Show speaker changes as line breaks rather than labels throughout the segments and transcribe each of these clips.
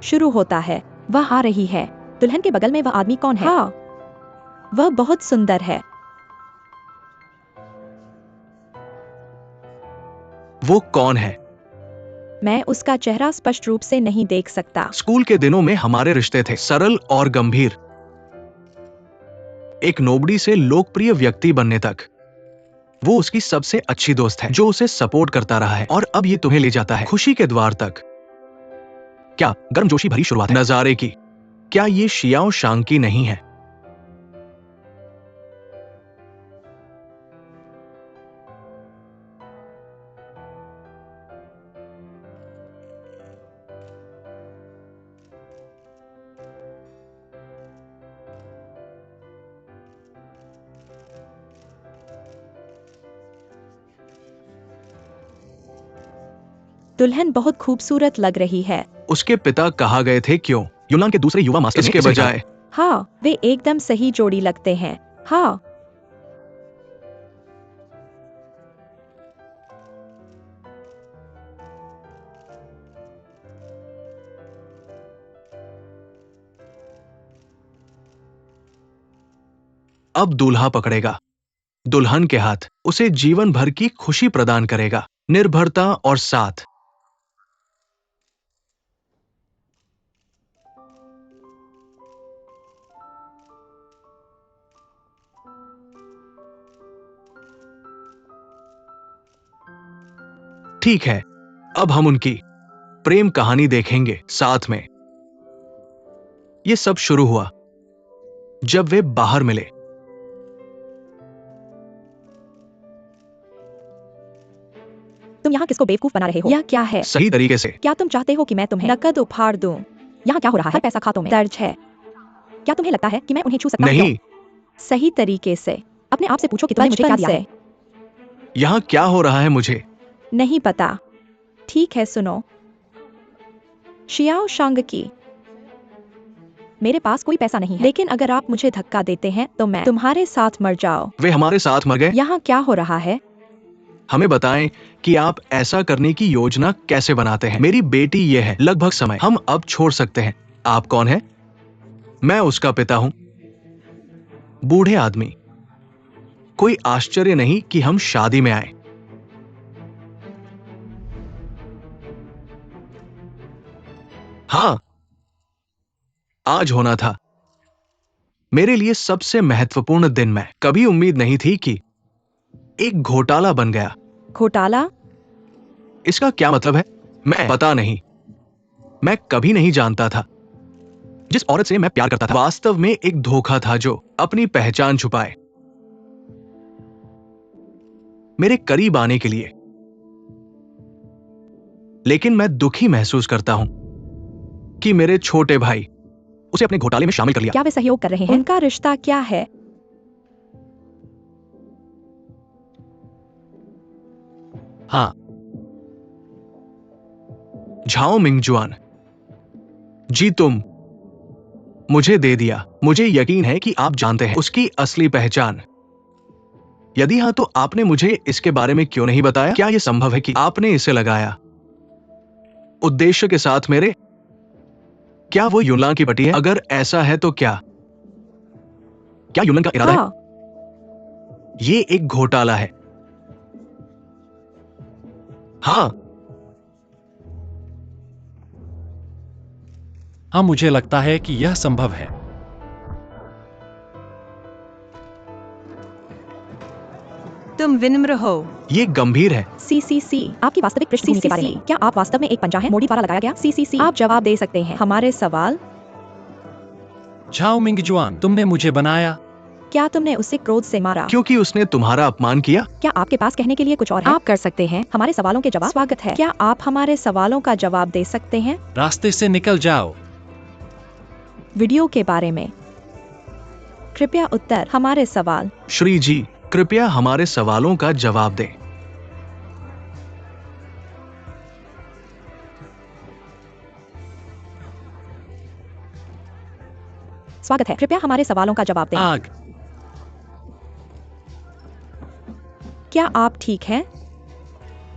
शुरू होता है। वह आ रही है। दुल्हन के बगल में वह आदमी कौन है? हाँ, वह बहुत सुंदर है।
वो कौन है?
मैं उसका चेहरा स्पष्ट रूप से नहीं देख सकता।
स्कूल के दिनों में हमारे रिश्ते थे सरल और गंभीर, एक नोबडी से लोकप्रिय व्यक्ति बनने तक। वो उसकी सबसे अच्छी दोस्त है जो उसे सपोर्ट करता रहा है, और अब ये तुम्हें ले जाता है खुशी के द्वार तक। क्या गर्मजोशी भरी शुरुआत है नजारे की? क्या ये शियाओ शांग की नहीं है?
दुल्हन बहुत खूबसूरत लग रही है।
उसके पिता कहा गए थे क्यों? यूनान के दूसरे युवा मास्टर इसके बजाय।
हाँ, वे एकदम सही जोड़ी लगते हैं। हाँ,
अब दूल्हा पकड़ेगा दुल्हन के हाथ, उसे जीवन भर की खुशी प्रदान करेगा, निर्भरता और साथ। ठीक है, अब हम उनकी प्रेम कहानी देखेंगे साथ में। ये सब शुरू हुआ जब वे बाहर मिले।
तुम यहाँ किसको बेवकूफ बना रहे हो? यह क्या है?
सही तरीके से।
क्या तुम चाहते हो कि मैं तुम्हें नकद उपहार दूं? यहाँ क्या हो रहा है? पैसा खातों में दर्ज है। क्या तुम्हें लगता है कि मैं उन्हें छू सकता हूँ?
नहीं।
सही तरीके से। अपने आप से पूछो कि तुमने मुझे क्या दिया है?
यहाँ क्या हो रहा है मुझे
नहीं पता। ठीक है, सुनो। शियाओ शांग की, मेरे पास कोई पैसा नहीं है, लेकिन अगर आप मुझे धक्का देते हैं तो मैं तुम्हारे साथ मर जाओ।
वे हमारे साथ मर गए?
यहाँ क्या हो रहा है?
हमें बताएं कि आप ऐसा करने की योजना कैसे बनाते हैं। मेरी बेटी ये है। लगभग समय हम अब छोड़ सकते हैं। आप कौन हैं? मैं उसका पिता हूं। बूढ़े आदमी। कोई आश्चर्य नहीं कि हम शादी में आए। हाँ, आज होना था मेरे लिए सबसे महत्वपूर्ण दिन। मैं कभी उम्मीद नहीं थी कि एक घोटाला बन गया।
घोटाला?
इसका क्या मतलब है? मैं पता नहीं। मैं कभी नहीं जानता था जिस औरत से मैं प्यार करता था वास्तव में एक धोखा था जो अपनी पहचान छुपाए मेरे करीब आने के लिए। लेकिन मैं दुखी महसूस करता हूं कि मेरे छोटे भाई उसे अपने घोटाले में शामिल कर लिया।
क्या वे सहयोग कर रहे हैं? उनका रिश्ता क्या है?
हाँ, झाओ मिंगजुआन जी, तुम मुझे दे दिया। मुझे यकीन है कि आप जानते हैं उसकी असली पहचान। यदि हाँ, तो आपने मुझे इसके बारे में क्यों नहीं बताया? क्या यह संभव है कि आपने इसे लगाया उद्देश्य के साथ मेरे? क्या वो यूनान की पटी है? अगर ऐसा है तो क्या यूनान का इरादा
हाँ।
है? ये एक घोटाला है। हाँ,
हाँ, मुझे लगता है कि यह संभव है।
तुम विनम्र हो।
ये गंभीर है।
CCC, आपकी वास्तविक पृष्ठभूमि के बारे में। क्या आप वास्तव में एक पंचा हैं? मोडी द्वारा लगाया गया। CCC, आप जवाब दे सकते हैं। हमारे सवाल।
झाओ मिंगजुआन, तुमने मुझे बनाया।
क्या तुमने उसे क्रोध से मारा?
क्योंकि उसने तुम्हारा अपमान किया।
क्या आपके पास कहने के लिए कुछ और है? आप कर सकते हैं हमारे सवालों के जवाब। स्वागत है। क्या आप हमारे सवालों का जवाब दे सकते हैं?
रास्ते से निकल जाओ।
वीडियो के बारे में कृपया उत्तर। हमारे सवाल।
श्री जी, कृपया हमारे सवालों का जवाब दें।
स्वागत है। कृपया हमारे सवालों का जवाब दें।
आग।
क्या आप ठीक हैं?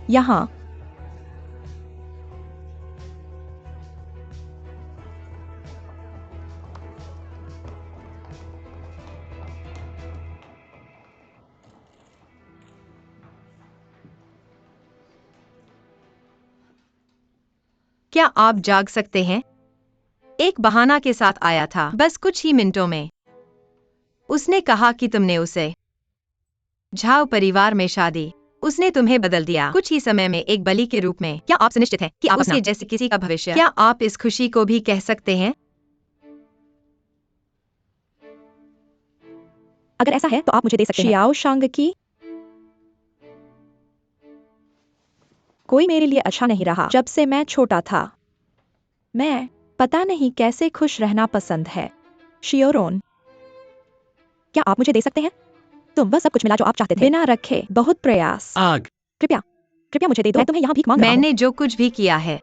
यहाँ
क्या आप जाग सकते हैं? एक बहाना के साथ आया था, बस कुछ ही मिनटों में। उसने कहा कि तुमने उसे झाओ परिवार में शादी, उसने तुम्हें बदल दिया कुछ ही समय में एक बलि के रूप में। क्या आप सुनिश्चित हैं कि आप उसके जैसे किसी का भविष्य? क्या आप इस खुशी को भी कह सकते हैं?
अगर ऐसा है तो आप मुझे दे सकते हैं। शियाओ शांग की, कोई मेरे लिए अच्छा नहीं रहा जब से मैं छोटा था। मैं पता नहीं कैसे खुश रहना पसंद है। शियोरोन, क्या आप मुझे दे सकते हैं? तुम वह सब कुछ मिला जो आप चाहते थे, बिना रखे बहुत प्रयास।
आग।
कृपया कृपया मुझे दे दो, मैं तुम्हें यहाँ भीख मांग रहा हूँ।
मैंने जो कुछ भी किया है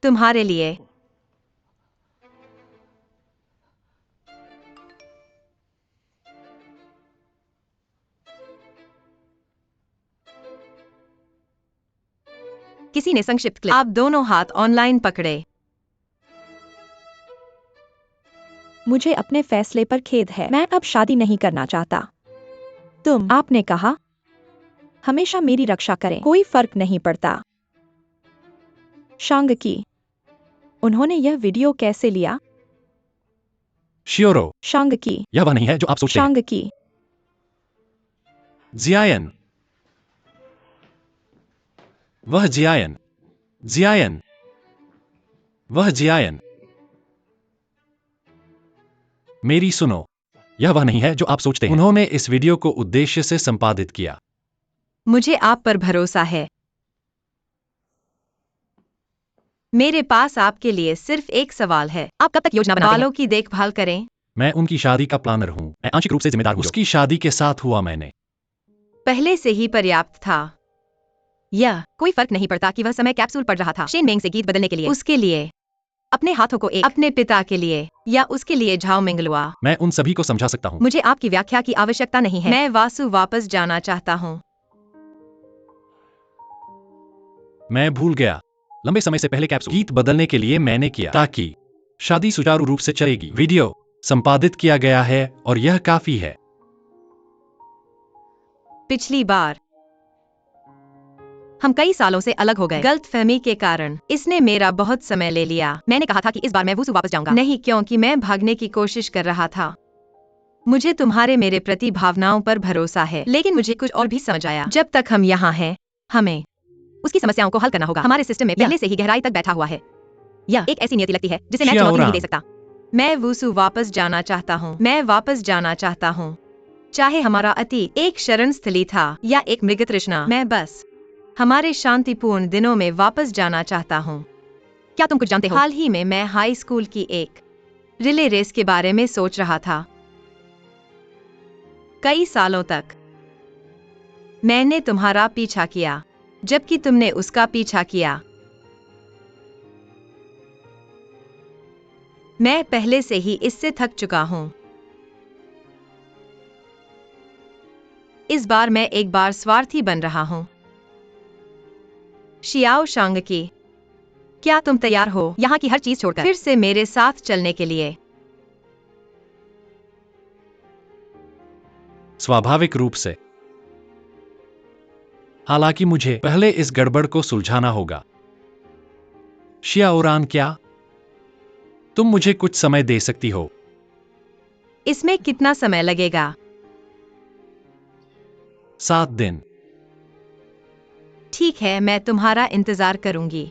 तुम्हारे लिए, किसी ने संक्षिप्त क्लिप। आप दोनों हाथ ऑनलाइन पकड़े।
मुझे अपने फैसले पर खेद है, मैं अब शादी नहीं करना चाहता। आपने कहा हमेशा मेरी रक्षा करें, कोई फर्क नहीं पड़ता। शांग की, उन्होंने यह वीडियो कैसे लिया?
शियोरो,
शांग की,
यह वह नहीं है जो आप सोचते हैं।
शांग की,
जियायन, वह जियायन, जियायन, वह जियायन। मेरी सुनो, यह वह नहीं है जो आप सोचते हैं। उन्होंने इस वीडियो को उद्देश्य से संपादित किया।
मुझे आप पर भरोसा है। मेरे पास आपके लिए सिर्फ एक सवाल है।
आप कब तक योजना बनाते हैं?
बालों की देखभाल करें।
मैं उनकी शादी का प्लानर हूँ। मैं आंशिक रूप से जिम्मेदार हूँ। उसकी शादी के साथ हुआ मैंने।
पहले से ही पर्याप्त था। यह कोई फर्क नहीं पड़ता कि वह समय कैप्सूल पढ़ रहा था शेन मेंग से गीत बदलने के लिए, उसके लिए, अपने हाथों को एक, अपने पिता के लिए, या उसके लिए झाओ मिंगलुआ।
मैं उन सभी को समझा सकता हूँ।
मुझे आपकी व्याख्या की आवश्यकता नहीं है। मैं वासु वापस जाना चाहता हूँ।
मैं भूल गया। लंबे समय से पहले कैप्सूल गीत बदलने के लिए मैंने किया ताकि शादी सुचारू रूप से चलेगी। वीडियो संपादित किया गया है और यह काफी है।
पिछली बार हम कई सालों से अलग हो गए, गलतफहमी के कारण। इसने मेरा बहुत समय ले लिया। मैंने कहा था कि इस बार मैं वुसु वापस जाऊंगा, नहीं क्योंकि मैं भागने की कोशिश कर रहा था। मुझे तुम्हारे मेरे प्रति भावनाओं पर भरोसा है, लेकिन मुझे कुछ और भी समझ आया। जब तक हम यहाँ हैं, हमें उसकी समस्याओं को हल करना होगा। हमारे सिस्टम में पहले से ही गहराई तक बैठा हुआ है। यह एक ऐसी नियति लगती है जिसे मैं चुनौती नहीं दे सकता। मैं वुसु वापस जाना चाहता हूँ। मैं वापस जाना चाहता हूँ, चाहे हमारा अतीत एक शरण स्थली था या एक मृग तृष्णा। मैं बस हमारे शांतिपूर्ण दिनों में वापस जाना चाहता हूँ। क्या तुम कुछ जानते हो? हाल ही में मैं हाई स्कूल की एक रिले रेस के बारे में सोच रहा था। कई सालों तक मैंने तुम्हारा पीछा किया, जबकि तुमने उसका पीछा किया। मैं पहले से ही इससे थक चुका हूं। इस बार मैं एक बार स्वार्थी बन रहा हूं। शियाओ शांग की, क्या तुम तैयार हो यहाँ की हर चीज छोड़कर फिर से मेरे साथ चलने के लिए?
स्वाभाविक रूप से। हालांकि मुझे पहले इस गड़बड़ को सुलझाना होगा। शियाओरान, क्या तुम मुझे कुछ समय दे सकती हो?
इसमें कितना समय लगेगा?
7 दिन।
ठीक है, मैं तुम्हारा इंतजार करूंगी।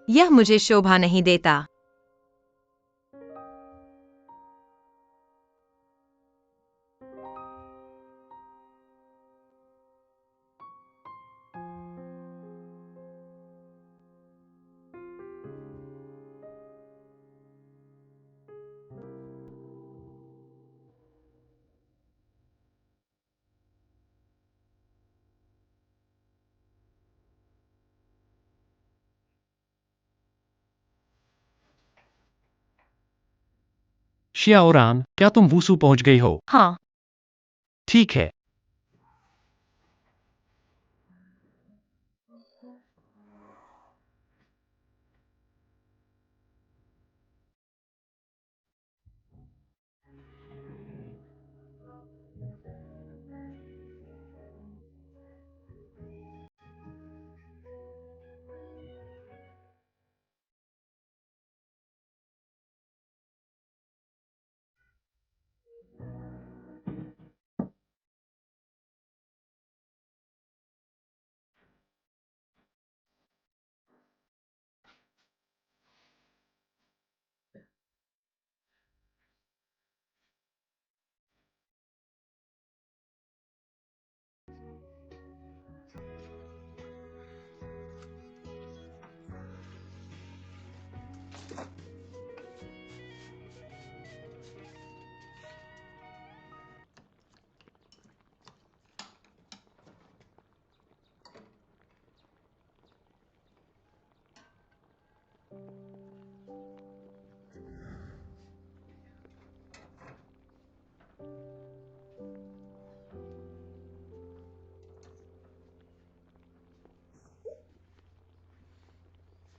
यह मुझे शोभा नहीं देता।
शियाओरान, क्या तुम वुसु पहुंच गई हो?
हाँ,
ठीक है।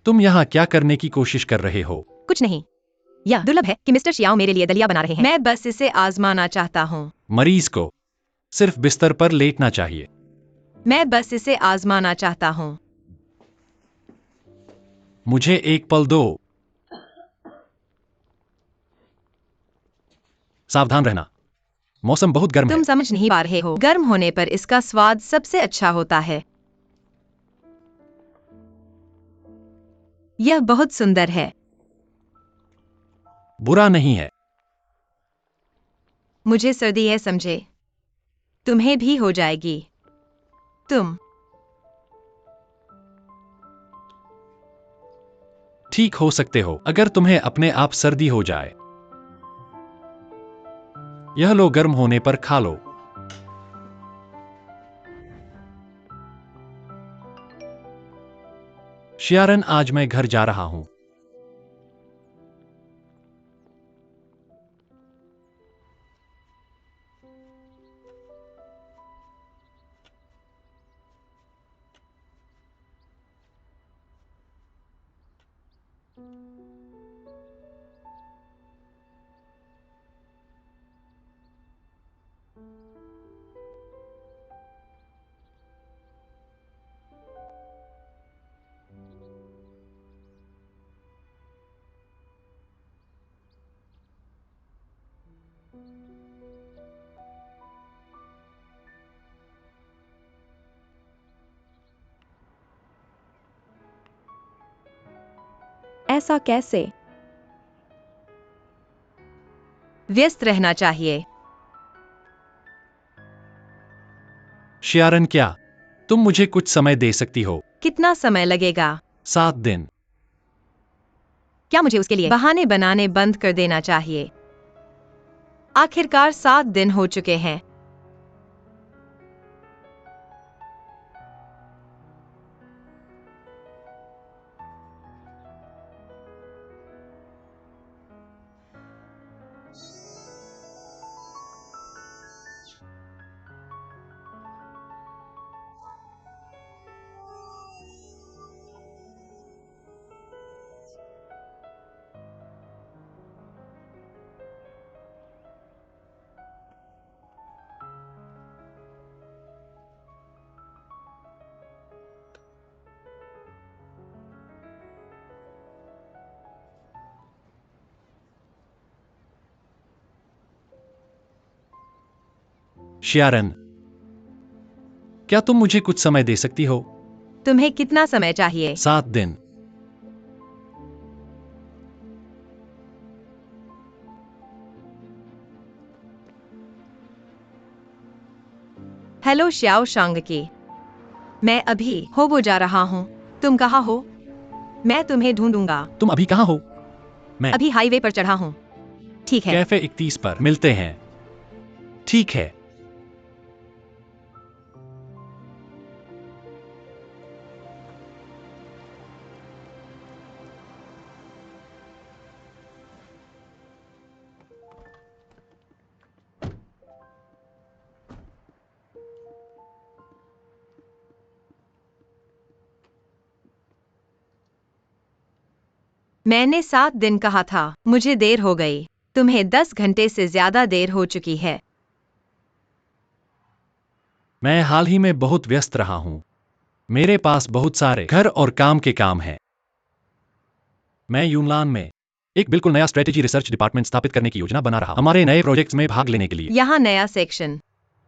तुम यहाँ क्या करने की कोशिश कर रहे हो?
कुछ नहीं। यह दुर्लभ है कि मिस्टर शियाओ मेरे लिए दलिया बना रहे हैं। मैं बस इसे आजमाना चाहता हूँ।
मरीज को सिर्फ बिस्तर पर लेटना चाहिए।
मैं बस इसे आजमाना चाहता हूँ।
मुझे एक पल दो। सावधान रहना, मौसम बहुत गर्म है।
तुम समझ नहीं पा रहे हो, गर्म होने पर इसका स्वाद सबसे अच्छा होता है। यह बहुत सुंदर है।
बुरा नहीं है।
मुझे सर्दी है, समझे? तुम्हें भी हो जाएगी। तुम
ठीक हो सकते हो अगर तुम्हें अपने आप सर्दी हो जाए। यह लो, गर्म होने पर खा लो। शियारन, आज मैं घर जा रहा हूं।
ऐसा कैसे?
व्यस्त रहना चाहिए।
शियारन, क्या तुम मुझे कुछ समय दे सकती हो?
कितना समय लगेगा?
7 दिन।
क्या मुझे उसके लिए बहाने बनाने बंद कर देना चाहिए? आखिरकार 7 दिन हो चुके हैं।
शियारन, क्या तुम मुझे कुछ समय दे सकती हो?
तुम्हें कितना समय चाहिए?
7 दिन।
हेलो श्याओ शांग की। मैं अभी होबो जा रहा हूँ। तुम कहाँ हो? मैं तुम्हें ढूंढूंगा।
तुम अभी कहाँ हो? मैं
अभी हाईवे पर चढ़ा हूँ। ठीक है।
कैफे 31 पर मिलते हैं। ठीक है।
मैंने 7 दिन कहा था। मुझे देर हो गई। तुम्हें 10 घंटे से ज्यादा देर हो चुकी है।
मैं हाल ही में बहुत व्यस्त रहा हूं। मेरे पास बहुत सारे घर और काम के काम हैं। मैं यूनलान में एक बिल्कुल नया स्ट्रेटेजी रिसर्च डिपार्टमेंट स्थापित करने की योजना बना रहा हूं, हमारे नए प्रोजेक्ट्स में भाग लेने के लिए।
यहाँ नया सेक्शन।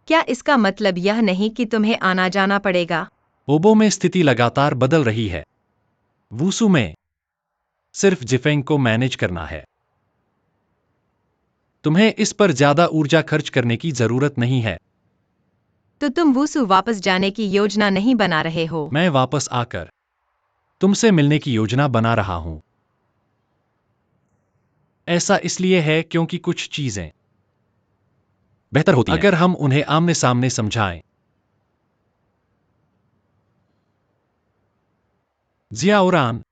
क्या इसका मतलब यह नहीं कि तुम्हें आना जाना पड़ेगा?
ओबो में स्थिति लगातार बदल रही है। वूसू में सिर्फ जिफेंग को मैनेज करना है। तुम्हें इस पर ज्यादा ऊर्जा खर्च करने की जरूरत नहीं है।
तो तुम वूसू वापस जाने की योजना नहीं बना रहे हो?
मैं वापस आकर तुमसे मिलने की योजना बना रहा हूं। ऐसा इसलिए है क्योंकि कुछ चीजें बेहतर होती हैं अगर हम उन्हें आमने सामने समझाएं। जियाओरान,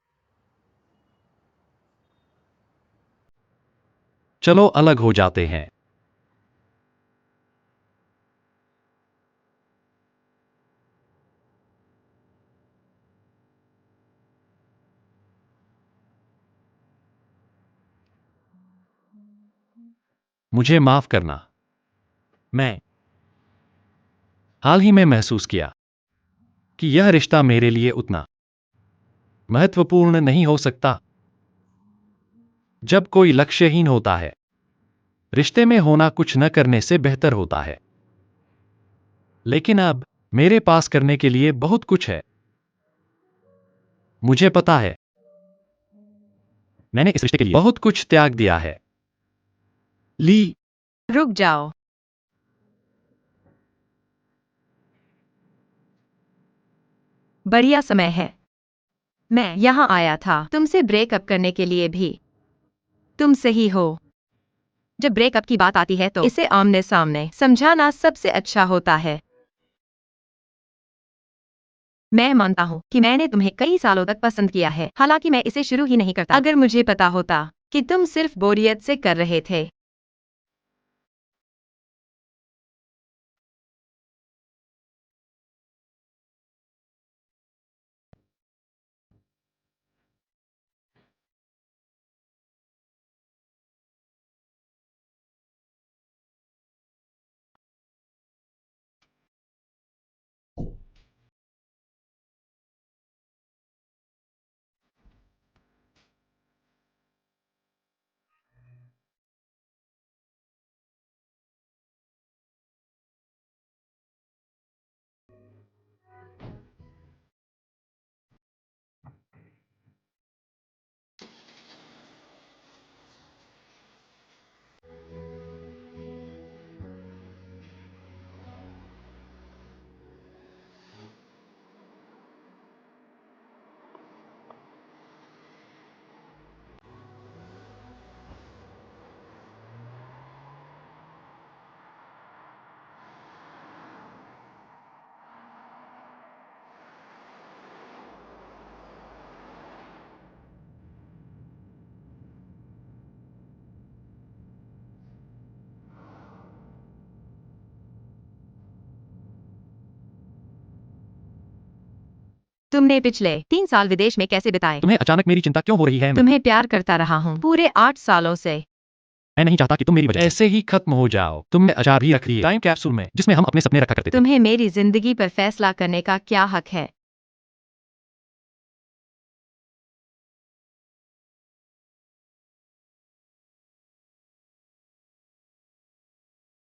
चलो अलग हो जाते हैं। मुझे माफ करना। मैं हाल ही में महसूस किया कि यह रिश्ता मेरे लिए उतना महत्वपूर्ण नहीं हो सकता। जब कोई लक्ष्यहीन होता है, रिश्ते में होना कुछ न करने से बेहतर होता है। लेकिन अब मेरे पास करने के लिए बहुत कुछ है। मुझे पता है, मैंने इस रिश्ते के लिए बहुत कुछ त्याग दिया है। ली,
रुक जाओ। बढ़िया समय है। मैं यहाँ आया था तुमसे ब्रेकअप करने के लिए भी। तुम सही हो। जब ब्रेकअप की बात आती है तो इसे आमने सामने समझाना सबसे अच्छा होता है। मैं मानता हूँ कि मैंने तुम्हें कई सालों तक पसंद किया है, हालांकि मैं इसे शुरू ही नहीं करता अगर मुझे पता होता कि तुम सिर्फ बोरियत से कर रहे थे। तुमने पिछले 3 साल विदेश में कैसे बिताए?
तुम्हें अचानक मेरी चिंता क्यों हो रही है?
तुम्हें प्यार करता रहा हूँ पूरे 8 सालों से।
मैं नहीं चाहता कि तुम मेरी वजह ऐसे ही खत्म हो जाओ। तुमने अचार भी रख दिए टाइम कैप्सूल में, जिसमें हम अपने सपने रखा करते थे।
तुम्हें मेरी जिंदगी पर फैसला करने का क्या हक है?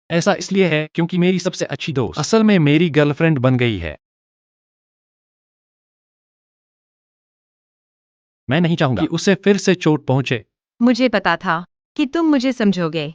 ऐसा इसलिए है क्योंकि मेरी सबसे अच्छी दोस्त असल में मेरी गर्लफ्रेंड बन गई है। मैं नहीं चाहूंगा कि उसे फिर से चोट पहुंचे।
मुझे पता था कि तुम मुझे समझोगे।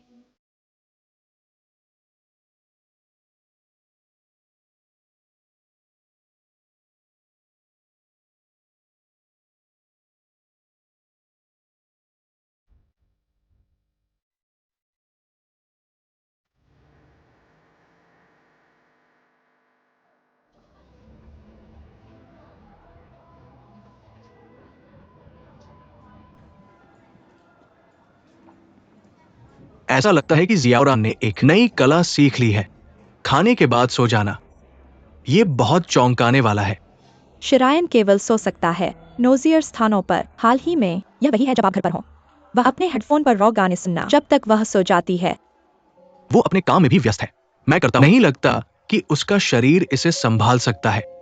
ऐसा लगता है कि जियाउरान ने एक नई कला सीख ली है, खाने के बाद सो जाना। ये बहुत चौंकाने वाला है।
शिरायन केवल सो सकता है नोजियर स्थानों पर। हाल ही में यह वही है जब आप घर पर हो। वह अपने हेडफोन पर रॉक गाने सुनना जब तक वह सो जाती है।
वो अपने काम में भी व्यस्त है। मैं करता हूं। नहीं लगता कि उसका शरीर इसे संभाल सकता है।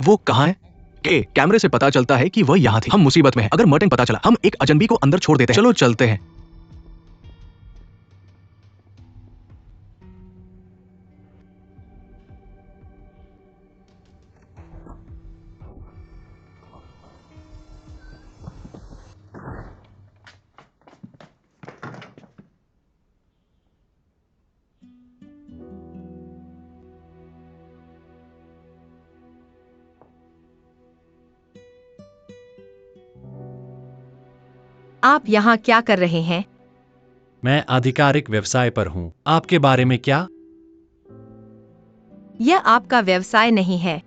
वो कहाँ है? कैमरे से पता चलता है कि वह यहाँ थी। हम मुसीबत में हैं। अगर मर्टिन पता चला, हम एक अजनबी को अंदर छोड़ देते हैं। चलो चलते हैं।
आप यहाँ क्या कर रहे हैं?
मैं आधिकारिक व्यवसाय पर हूँ। आपके बारे में क्या?
यह आपका व्यवसाय नहीं है।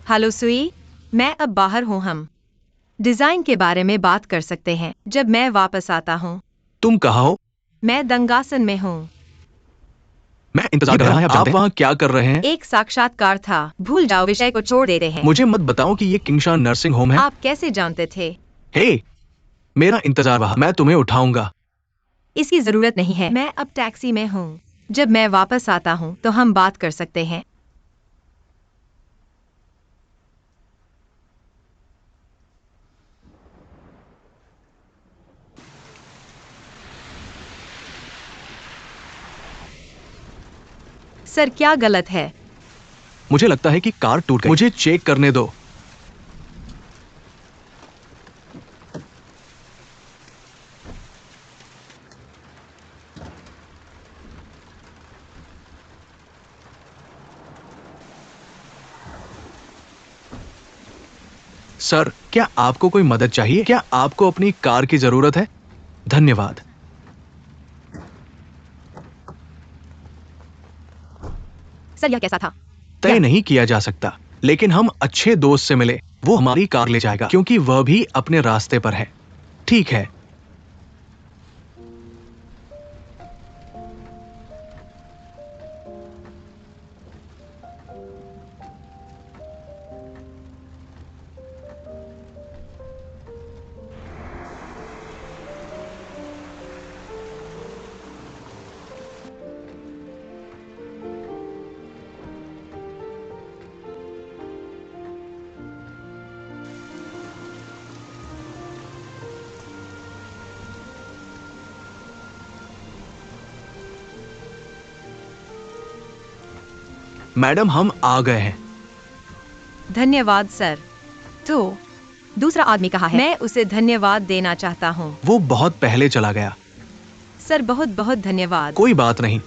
हेलो सुई, मैं अब बाहर हूँ। हम डिजाइन के बारे में बात कर सकते हैं जब मैं वापस आता हूँ।
तुम कहाँ हो?
मैं दंगासन में हूँ।
मैं इंतजार कर रहा हूँ। आप वहाँ क्या कर रहे हैं?
एक साक्षात्कार था। भूल जाओ, विषय को छोड़ देते हैं।
मुझे मत बताओ कि ये किंगशान नर्सिंग होम है।
आप कैसे जानते थे?
हे, मेरा इंतजार रहा। मैं तुम्हें उठाऊंगा।
इसकी जरूरत नहीं है। मैं अब टैक्सी में हूँ। जब मैं वापस आता हूँ तो हम बात कर सकते हैं। सर, क्या गलत है?
मुझे लगता है कि कार टूट गई। मुझे चेक करने दो। सर, क्या आपको कोई मदद चाहिए? क्या आपको अपनी कार की जरूरत है? धन्यवाद।
सर, यह कैसा था?
तय नहीं किया जा सकता, लेकिन हम अच्छे दोस्त से मिले। वो हमारी कार ले जाएगा क्योंकि वह भी अपने रास्ते पर है। ठीक है। मैडम, हम आ गए हैं।
धन्यवाद सर। तो दूसरा आदमी कहाँ है? मैं उसे धन्यवाद देना चाहता हूँ।
वो बहुत पहले चला गया।
सर, बहुत बहुत धन्यवाद।
कोई बात नहीं।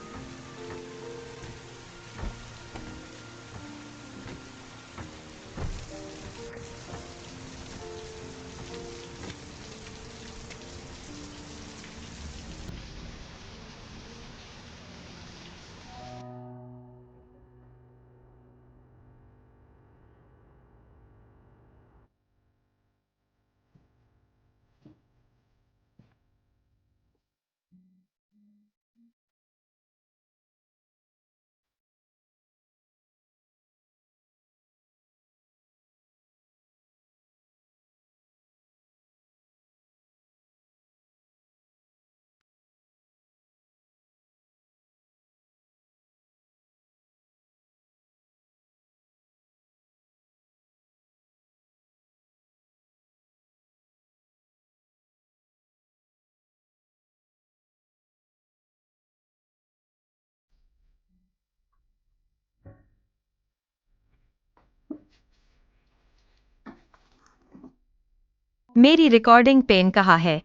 मेरी रिकॉर्डिंग पेन कहाँ है?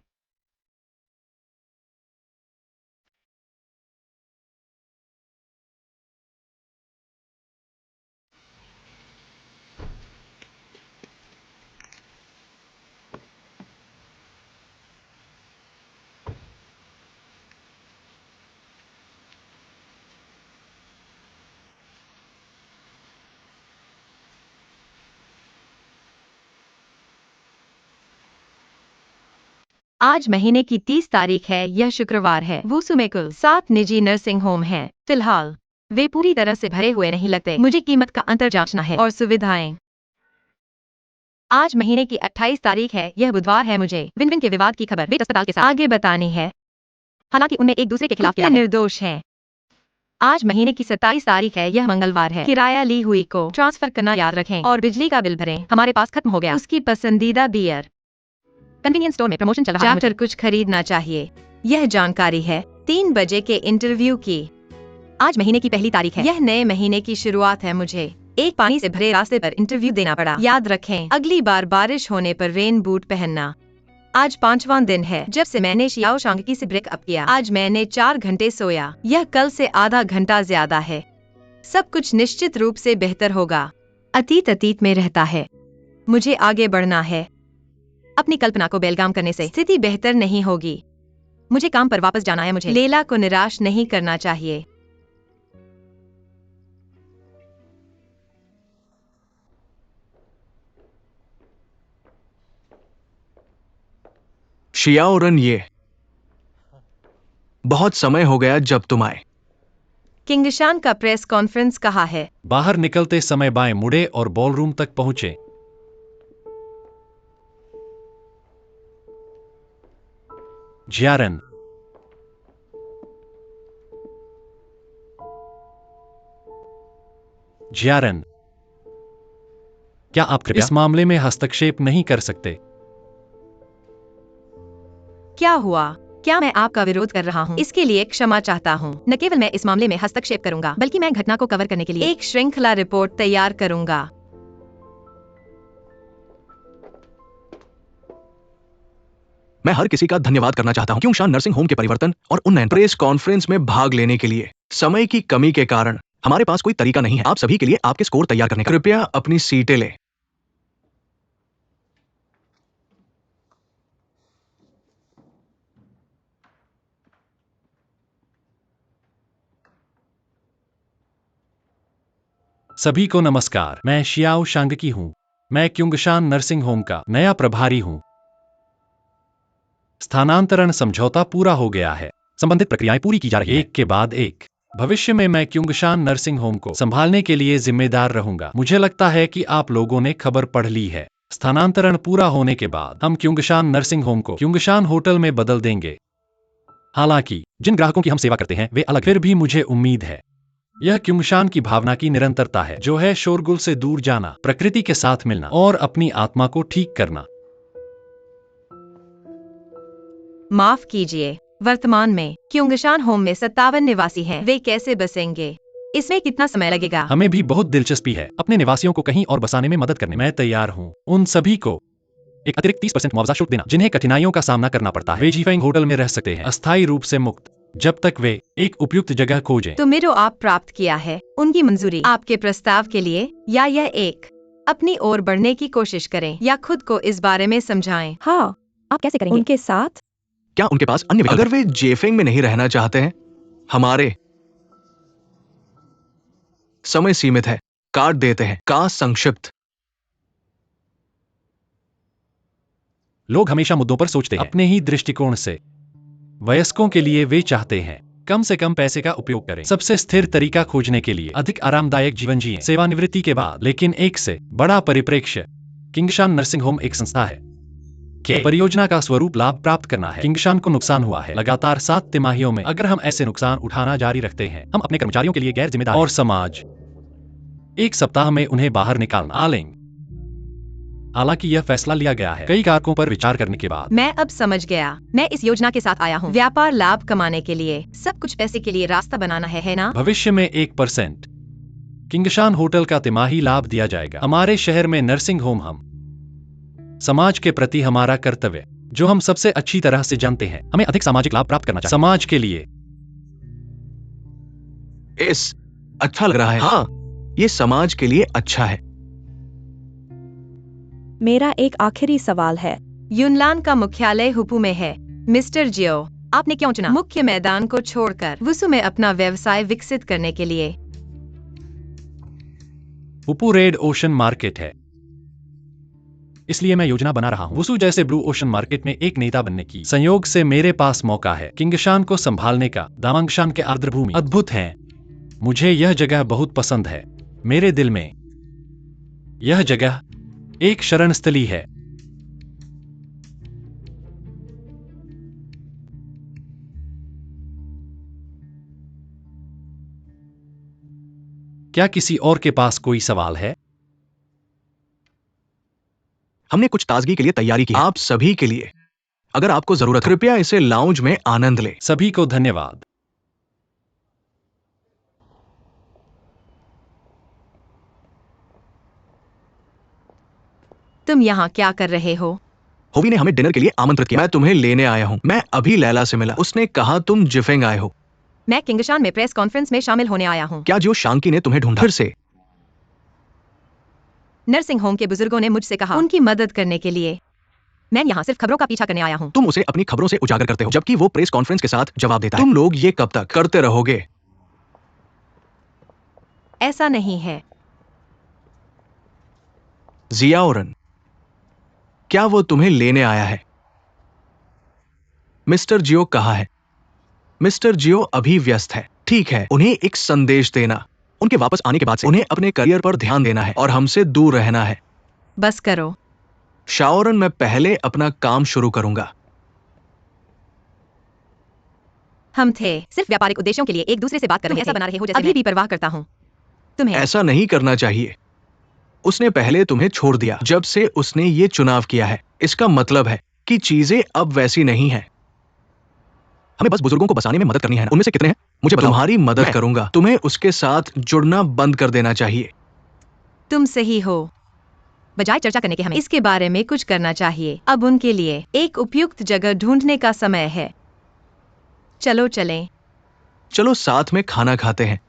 आज महीने की 30 तारीख है। यह शुक्रवार है। वुसु में कुल 7 निजी नर्सिंग होम हैं। फिलहाल वे पूरी तरह से भरे हुए नहीं लगते। मुझे कीमत का अंतर जांचना है और सुविधाएं। आज महीने की 28 तारीख है। यह बुधवार है। मुझे विन-विन के विवाद की खबर वेट अस्पताल के साथ आगे बतानी है। हालांकि उनमें एक दूसरे के खिलाफ निर्दोष हैं। आज महीने की 27 तारीख है। यह मंगलवार है। किराया ली हुई को ट्रांसफर करना याद रखें और बिजली का बिल भरें। हमारे पास खत्म हो गया। उसकी पसंदीदा बियर। कन्वीनियंस स्टोर में प्रमोशन चल रहा है। जाकर कुछ खरीदना चाहिए। यह जानकारी है 3 बजे के इंटरव्यू की। आज महीने की पहली तारीख है। यह नए महीने की शुरुआत है। मुझे एक पानी से भरे रास्ते पर इंटरव्यू देना पड़ा। याद रखें, अगली बार बारिश होने पर रेन बूट पहनना। आज 5वां दिन है जब से मैंने शियाओ शांगकी से ब्रेकअप किया। आज मैंने 4 घंटे सोया। यह कल से आधा घंटा ज्यादा है। सब कुछ निश्चित रूप से बेहतर होगा। अतीत अतीत में रहता है। मुझे आगे बढ़ना है। अपनी कल्पना को बेलगाम करने से स्थिति बेहतर नहीं होगी। मुझे काम पर वापस जाना है। मुझे लेला को निराश नहीं करना चाहिए।
शियाओरन, ये बहुत समय हो गया जब तुम आए।
किंगशान का प्रेस कॉन्फ्रेंस कहाँ है?
बाहर निकलते समय बाएं मुड़े और बॉलरूम तक पहुंचे। जियारन, जियारन, क्या आप कृपया इस मामले में हस्तक्षेप नहीं कर सकते?
क्या हुआ? क्या मैं आपका विरोध कर रहा हूँ? इसके लिए क्षमा चाहता हूँ। न केवल मैं इस मामले में हस्तक्षेप करूंगा, बल्कि मैं घटना को कवर करने के लिए एक श्रृंखला रिपोर्ट तैयार करूंगा।
मैं हर किसी का धन्यवाद करना चाहता हूं क्योंकि नर्सिंग होम के परिवर्तन और उन्नयन प्रेस कॉन्फ्रेंस में भाग लेने के लिए समय की कमी के कारण हमारे पास कोई तरीका नहीं है आप सभी के लिए आपके स्कोर तैयार करने का। कृपया अपनी सीटें लें।
सभी को नमस्कार। मैं शियाओ शांगकी हूं। मैं क्युंगशान नर्सिंग होम का नया प्रभारी हूं। स्थानांतरण समझौता पूरा हो गया है। संबंधित प्रक्रियाएं पूरी की जा रही हैं, एक के बाद एक। भविष्य में मैं क्युंगशान नर्सिंग होम को संभालने के लिए जिम्मेदार रहूंगा। मुझे लगता है कि आप लोगों ने खबर पढ़ ली है। स्थानांतरण पूरा होने के बाद हम क्युंगशान नर्सिंग होम को क्युंगशान होटल में बदल देंगे। हालांकि जिन ग्राहकों की हम सेवा करते हैं वे अलग, फिर भी मुझे उम्मीद है यह क्युंगशान की भावना की निरंतरता है, जो है शोरगुल से दूर जाना, प्रकृति के साथ मिलना और अपनी आत्मा को ठीक करना।
माफ कीजिए, वर्तमान में क्युंगशान होम में 57 निवासी हैं। वे कैसे बसेंगे? इसमें कितना समय लगेगा?
हमें भी बहुत दिलचस्पी है अपने निवासियों को कहीं और बसाने में मदद करने। मैं तैयार हूँ उन सभी को एक अतिरिक्त 30% मुआवजा शुल्क देना जिन्हें कठिनाइयों का सामना करना पड़ता है। वे जीफेंग होटल में रह सकते हैं, अस्थायी रूप से मुक्त, जब तक वे एक उपयुक्त जगह खोजें।
तो मेरो आप प्राप्त किया है उनकी मंजूरी आपके प्रस्ताव के लिए, या यह एक अपनी ओर बढ़ने की कोशिश करें या खुद को इस बारे में समझाएं?
हाँ, आप कैसे करेंगे उनके साथ?
क्या उनके पास अन्य विकल्प? अगर वे जेफेंग में नहीं रहना चाहते हैं, हमारे समय सीमित है। काट देते हैं का संक्षिप्त।
लोग हमेशा मुद्दों पर सोचते हैं अपने ही दृष्टिकोण से। वयस्कों के लिए वे चाहते हैं कम से कम पैसे का उपयोग करें, सबसे स्थिर तरीका खोजने के लिए अधिक आरामदायक जीवन जिएं सेवानिवृत्ति के बाद। लेकिन एक से बड़ा परिप्रेक्ष्य, किंगशान नर्सिंग होम एक संस्था है कि परियोजना का स्वरूप लाभ प्राप्त करना है। किंगशान को नुकसान हुआ है लगातार 7 तिमाहियों में। अगर हम ऐसे नुकसान उठाना जारी रखते हैं, हम अपने कर्मचारियों के लिए गैर जिम्मेदार और समाज एक सप्ताह में उन्हें बाहर निकालना लेंगे। हालांकि यह फैसला लिया गया है कई कारकों पर विचार करने के बाद।
मैं अब समझ गया। मैं इस योजना के साथ आया हूँ व्यापार लाभ कमाने के लिए। सब कुछ पैसे के लिए रास्ता बनाना है ना?
भविष्य में 1% किंगशान होटल का तिमाही लाभ दिया जाएगा। हमारे शहर में नर्सिंग होम हम समाज के प्रति हमारा कर्तव्य, जो हम सबसे अच्छी तरह से जानते हैं। हमें अधिक सामाजिक लाभ प्राप्त करना चाहिए समाज के लिए।
इस अच्छा लग रहा है। हाँ, ये समाज के लिए अच्छा है।
मेरा एक आखिरी सवाल है।
युनलान का मुख्यालय हुपू में है। मिस्टर जियो, आपने क्यों चुना मुख्य मैदान को छोड़कर वुसु में अपना व्यवसाय विकसित करने के लिए?
हुपू रेड ओशन मार्केट है, इसलिए मैं योजना बना रहा हूँ वुसु जैसे ब्लू ओशन मार्केट में एक नेता बनने की। संयोग से मेरे पास मौका है किंगशान को संभालने का। दामांगशान के आर्द्रभूमि अद्भुत हैं। मुझे यह जगह बहुत पसंद है। मेरे दिल में यह जगह एक शरण स्थली है। क्या किसी और के पास कोई सवाल है?
हमने कुछ ताजगी के लिए तैयारी की है, आप सभी के लिए। अगर आपको जरूरत है, कृपया इसे लाउंज में आनंद लें।
सभी को धन्यवाद।
तुम यहाँ क्या कर रहे हो?
होवी ने हमें डिनर के लिए आमंत्रित किया। मैं तुम्हें लेने आया हूँ। मैं अभी लैला से मिला। उसने कहा तुम जिफेंग आए हो।
मैं किंगशान में प्रेस कॉन्फ्रेंस में शामिल होने आया हूँ।
क्या जियो शांकी ने तुम्हें ढूंढा? फिर से
नर्सिंग होम के बुजुर्गों ने मुझसे कहा उनकी मदद करने के लिए। मैं यहाँ सिर्फ खबरों का पीछा करने आया हूँ।
तुम उसे अपनी खबरों से उजागर करते हो, जबकि वो प्रेस कॉन्फ्रेंस के साथ जवाब देता है। तुम लोग ये कब तक करते रहोगे?
ऐसा नहीं है।
जियाओरन, क्या वो तुम्हें लेने आया है? मिस्टर जियो कहा है। मिस्टर जियो अभी व्यस्त है। ठीक है, उन्हें एक संदेश देना। उनके वापस आने के बाद से उन्हें अपने करियर पर ध्यान देना है और हमसे दूर रहना है।
बस करो।
शाओरन, मैं पहले अपना काम शुरू करूंगा।
हम थे सिर्फ व्यापारिक उद्देश्यों के लिए एक दूसरे से बात कर रहे थे। ऐसा बना रहे हो जैसे अभी भी परवाह करता हूँ तुम्हें।
ऐसा नहीं करना चाहिए। उसने पहले तुम्हें छोड़ दिया जब से उसने ये चुनाव किया है। इसका मतलब है कि चीजें अब वैसी नहीं हैं। हमें बस बुजुर्गों को बसाने में मदद करनी है। उनमें से कितने हैं मुझे बताओ। तुम्हारी मदद करूंगा। तुम्हें उसके साथ जुड़ना बंद कर देना चाहिए।
तुम सही हो। बजाय चर्चा करने के हमें इसके बारे में कुछ करना चाहिए। अब उनके लिए एक उपयुक्त जगह ढूंढने का समय है। चलो चलें।
चलो साथ में खाना खाते हैं।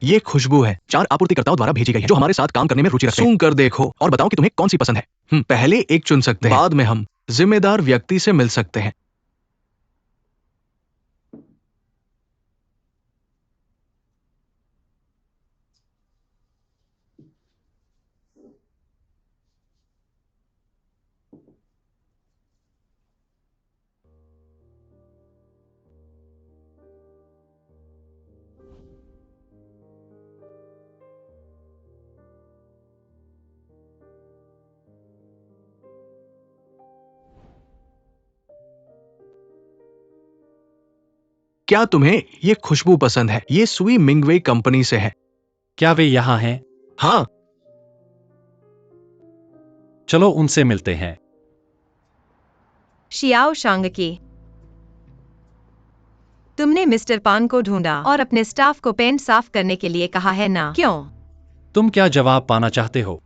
ये खुशबू है 4 आपूर्तिकर्ताओं द्वारा भेजी गई है जो हमारे साथ काम करने में रुचि रखते हैं। सूंघ कर देखो और बताओ कि तुम्हें कौन सी पसंद है। पहले एक चुन सकते हैं, बाद में हम जिम्मेदार व्यक्ति से मिल सकते हैं। क्या तुम्हें ये खुशबू पसंद है? ये सुई मिंगवे कंपनी से है।
क्या वे यहाँ हैं?
हाँ,
चलो उनसे मिलते हैं।
शियाओ शांगकी, तुमने मिस्टर पान को ढूंढा और अपने स्टाफ को पेंट साफ करने के लिए कहा है ना? क्यों?
तुम क्या जवाब पाना चाहते हो?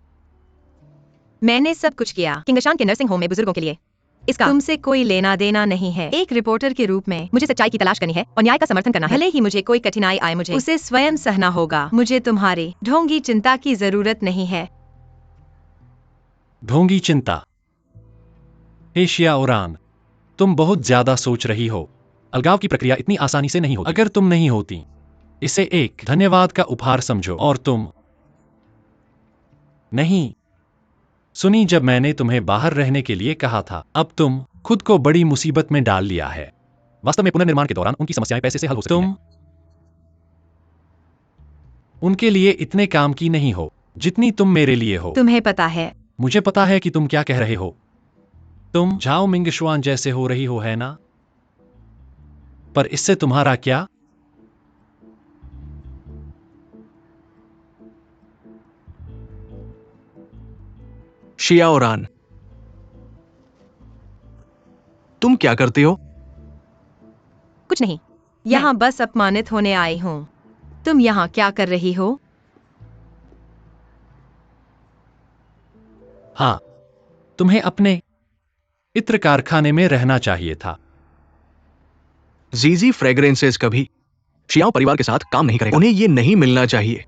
मैंने सब कुछ किया किंगशान के नर्सिंग होम में बुजुर्गों के लिए। इसका तुमसे कोई लेना देना नहीं है। एक रिपोर्टर के रूप में मुझे सच्चाई की तलाश करनी है और न्याय का समर्थन करना है। भले ही मुझे कोई कठिनाई आए, मुझे उसे स्वयं सहना होगा। मुझे तुम्हारी ढोंगी चिंता की जरूरत नहीं है।
ढोंगी चिंता? हे शियाओरान, तुम बहुत ज्यादा सोच रही हो। अलगाव की प्रक्रिया इतनी आसानी से नहीं होती। अगर तुम नहीं होती, इसे एक धन्यवाद का उपहार समझो। और तुम नहीं सुनी जब मैंने तुम्हें बाहर रहने के लिए कहा था। अब तुम खुद को बड़ी मुसीबत में डाल लिया है। वास्तव में पुनर्निर्माण के दौरान उनकी समस्याएं पैसे से हल हो सकती हैं। उनके लिए इतने काम की नहीं हो जितनी तुम मेरे लिए हो।
तुम्हें पता है।
मुझे पता है कि तुम क्या कह रहे हो। तुम झाओ मिंगशुआन जैसे हो रही हो, है ना? पर इससे तुम्हारा क्या?
शियाओरान, तुम क्या करते हो?
कुछ नहीं, यहाँ बस अपमानित होने आई हूँ। तुम यहाँ क्या कर रही हो?
हाँ, तुम्हें अपने इत्र कारखाने में रहना चाहिए था।
जीजी फ्रेग्रेंसेस कभी शियाओ परिवार के साथ काम नहीं करेगा। उन्हें ये नहीं मिलना चाहिए।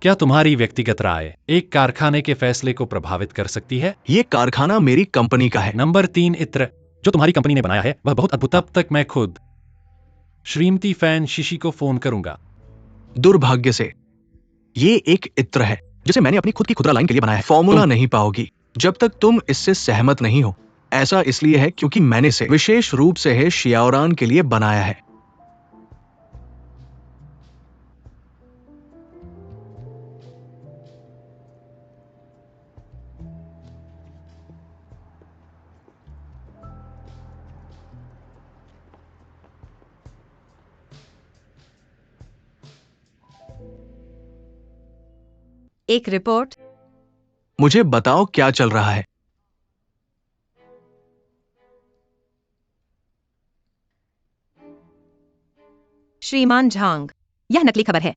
क्या तुम्हारी व्यक्तिगत राय एक कारखाने के फैसले को प्रभावित कर सकती है?
ये कारखाना मेरी कंपनी का है।
नंबर 3 इत्र जो तुम्हारी कंपनी ने बनाया है वह बहुत अद्भुत। तब तक मैं खुद श्रीमती फैन शिशी को फोन करूंगा।
दुर्भाग्य से ये एक इत्र है जिसे मैंने अपनी खुद की खुदरा लाइन के लिए बनाया है। फॉर्मूला नहीं पाओगी जब तक तुम इससे सहमत नहीं हो। ऐसा इसलिए है क्योंकि मैंने इसे विशेष रूप से है शियाओरान के लिए बनाया है।
एक रिपोर्ट।
मुझे बताओ क्या चल रहा है।
श्रीमान झांग,
यह नकली खबर है।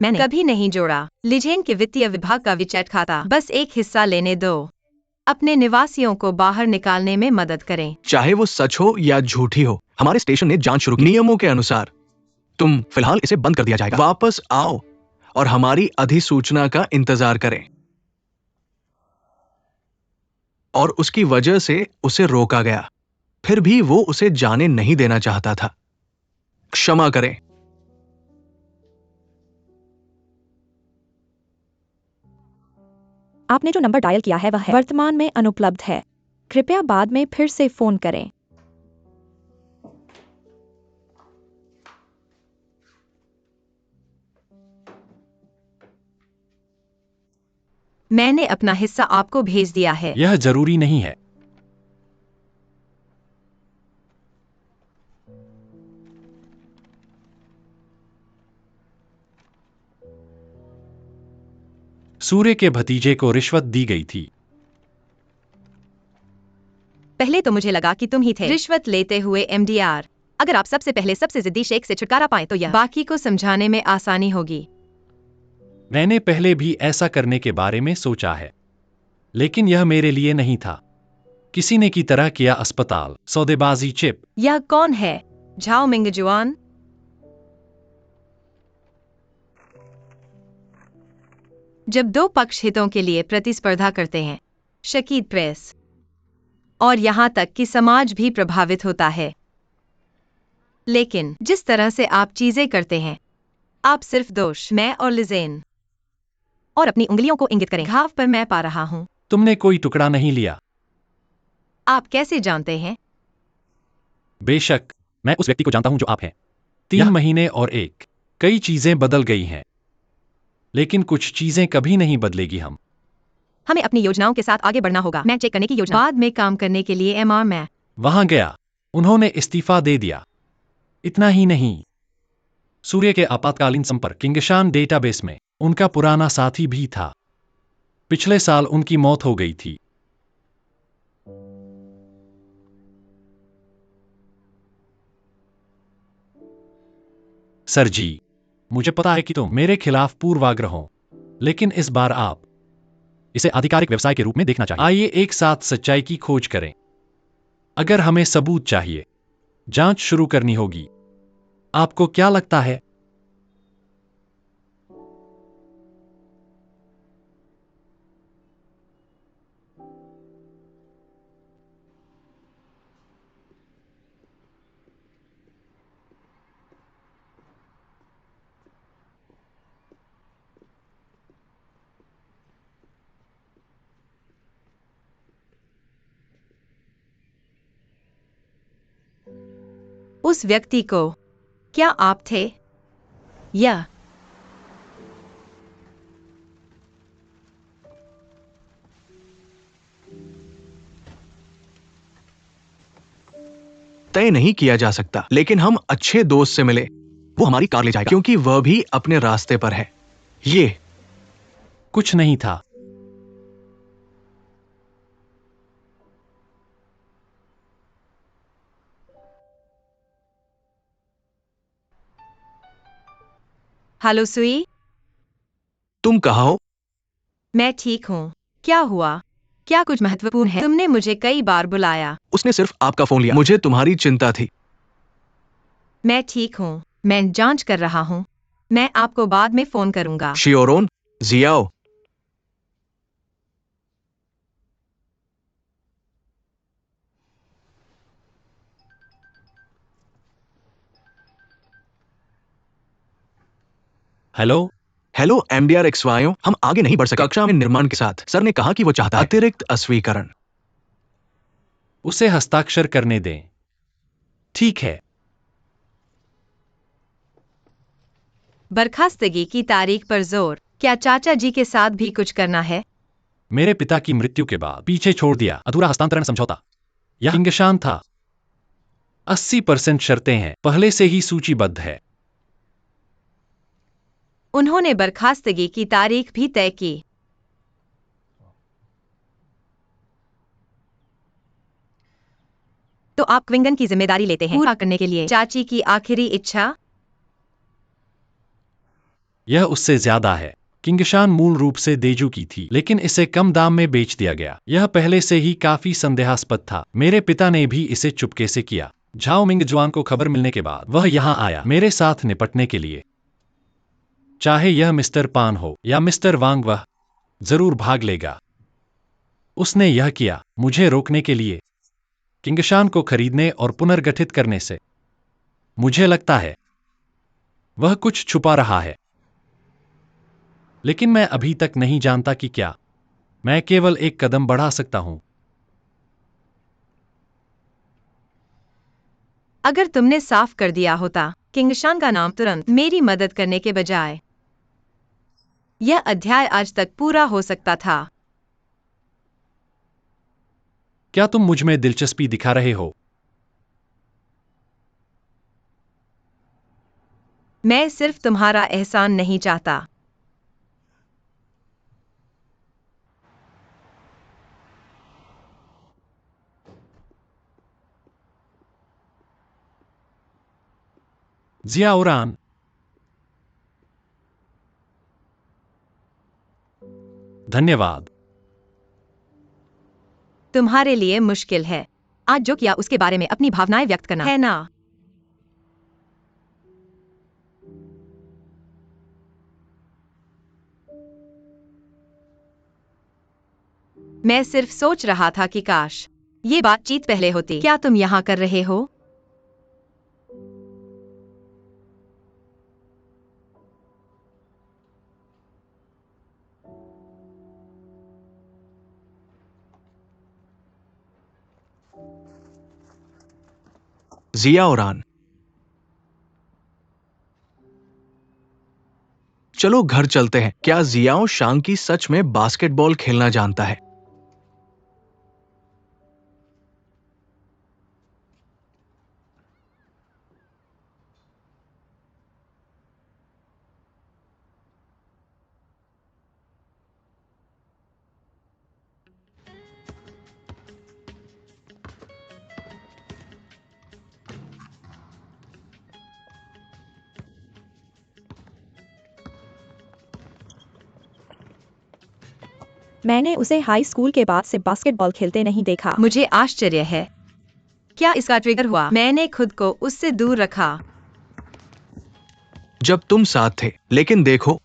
मैंने
कभी नहीं जोड़ा। लिजेन के वित्तीय विभाग का विचैट खाता, बस एक हिस्सा लेने दो। अपने निवासियों को बाहर निकालने में मदद करें।
चाहे वो सच हो या झूठी हो, हमारे स्टेशन ने जांच शुरू की। नियमों के अनुसार तुम फिलहाल इसे बंद कर दिया जाएगा। वापस आओ और हमारी अधिसूचना का इंतजार करें। और उसकी वजह से उसे रोका गया, फिर भी वो उसे जाने नहीं देना चाहता था। क्षमा करें।
आपने जो नंबर डायल किया है वह वर्तमान में अनुपलब्ध है। कृपया बाद में फिर से फोन करें।
मैंने अपना हिस्सा आपको भेज दिया है।
यह जरूरी नहीं है। सूर्य के भतीजे को रिश्वत दी गई थी।
पहले तो मुझे लगा कि तुम ही थे।
रिश्वत लेते हुए एमडीआर।
अगर आप सबसे पहले सबसे जिद्दी शेख से छुटकारा पाएं तो यह
बाकी को समझाने में आसानी होगी।
मैंने पहले भी ऐसा करने के बारे में सोचा है, लेकिन यह मेरे लिए नहीं था। किसी ने की तरह किया। अस्पताल, सौदेबाजी, चिप।
यह कौन है? झाओ मिंग जुआन? जब दो पक्ष हितों के लिए प्रतिस्पर्धा करते हैं, शकीद प्रेस और यहां तक कि समाज भी प्रभावित होता है। लेकिन जिस तरह से आप चीजें करते हैं, आप सिर्फ दोष, मैं और लिजेन,
और अपनी उंगलियों को इंगित करें।
घाव पर मैं पा रहा हूं।
तुमने कोई टुकड़ा नहीं लिया।
आप कैसे जानते हैं?
बेशक, मैं उस व्यक्ति को जानता हूं जो आप हैं। 3 महीने और कई चीजें बदल गई हैं, लेकिन कुछ चीजें कभी नहीं बदलेगी।
हमें अपनी योजनाओं के साथ आगे बढ़ना होगा। मैं चेक करने की योजना।
बाद में काम करने के लिए एमआर मैं
वहां गया, उन्होंने इस्तीफा दे दिया। इतना ही नहीं, सूर्य के आपातकालीन संपर्क किंगशान डेटाबेस में उनका पुराना साथी भी था। पिछले साल उनकी मौत हो गई थी। सर जी, मुझे पता है कि तुम मेरे खिलाफ पूर्वाग्रह हो, लेकिन इस बार आप इसे आधिकारिक व्यवसाय के रूप में देखना चाहिए। आइए एक साथ सच्चाई की खोज करें। अगर हमें सबूत चाहिए, जांच शुरू करनी होगी। आपको क्या लगता है?
उस व्यक्ति को, क्या आप थे? या
तय नहीं किया जा सकता, लेकिन हम अच्छे दोस्त से मिले। वो हमारी कार ले जाएगा, क्योंकि वह भी अपने रास्ते पर है। ये
कुछ नहीं था।
हेलो सुई,
तुम कहाँ हो?
मैं ठीक हूँ। क्या हुआ? क्या कुछ महत्वपूर्ण है? तुमने मुझे कई बार बुलाया।
उसने सिर्फ आपका फोन लिया। मुझे तुम्हारी चिंता थी।
मैं ठीक हूँ। मैं जांच कर रहा हूँ। मैं आपको बाद में फोन करूंगा।
शियोरोन, जियाओ।
हेलो।
हेलो एमडीआर एक्सवायो, हम आगे नहीं बढ़ सके कक्षा में निर्माण के साथ। सर ने कहा कि वो चाहता है अतिरिक्त अस्वीकरण।
उसे हस्ताक्षर करने दें। ठीक है।
बर्खास्तगी की तारीख पर जोर। क्या चाचा जी के साथ भी कुछ करना है?
मेरे पिता की मृत्यु के बाद पीछे छोड़ दिया अधूरा हस्तांतरण समझौता। यह किंगशान था। 80% शर्तें हैं, पहले से ही सूचीबद्ध है।
उन्होंने बर्खास्तगी की तारीख भी तय की।
तो आप क्विंगन की जिम्मेदारी लेते हैं
पूरा
करने के लिए।
चाची की आखिरी इच्छा?
यह उससे ज्यादा है। किंगशान मूल रूप से देजू की थी, लेकिन इसे कम दाम में बेच दिया गया। यह पहले से ही काफी संदेहास्पद था। मेरे पिता ने भी इसे चुपके से किया। झाओ मिंगजुआन को खबर मिलने के बाद वह यहाँ आया मेरे साथ निपटने के लिए। चाहे यह मिस्टर पान हो या मिस्टर वांग, वह जरूर भाग लेगा। उसने यह किया मुझे रोकने के लिए, किंगशान को खरीदने और पुनर्गठित करने से। मुझे लगता है वह कुछ छुपा रहा है, लेकिन मैं अभी तक नहीं जानता कि क्या। मैं केवल एक कदम बढ़ा सकता हूं।
अगर तुमने साफ कर दिया होता किंगशान का नाम तुरंत मेरी मदद करने के बजाय, यह अध्याय आज तक पूरा हो सकता था।
क्या तुम मुझ में दिलचस्पी दिखा रहे हो?
मैं सिर्फ तुम्हारा एहसान नहीं चाहता।
जियाउरान, धन्यवाद।
तुम्हारे लिए मुश्किल है आज जो किया उसके बारे में अपनी भावनाएं व्यक्त करना, है ना? मैं सिर्फ सोच रहा था कि काश ये बातचीत पहले होती। क्या तुम यहाँ कर रहे हो?
जियाउरान, चलो घर चलते हैं। क्या जियाओ शांकी सच में बास्केटबॉल खेलना जानता है?
मैंने उसे हाई स्कूल के बाद से बास्केटबॉल खेलते नहीं देखा।
मुझे आश्चर्य है। क्या इसका ट्रिगर हुआ? मैंने खुद को उससे दूर रखा।
जब तुम साथ थे, लेकिन देखो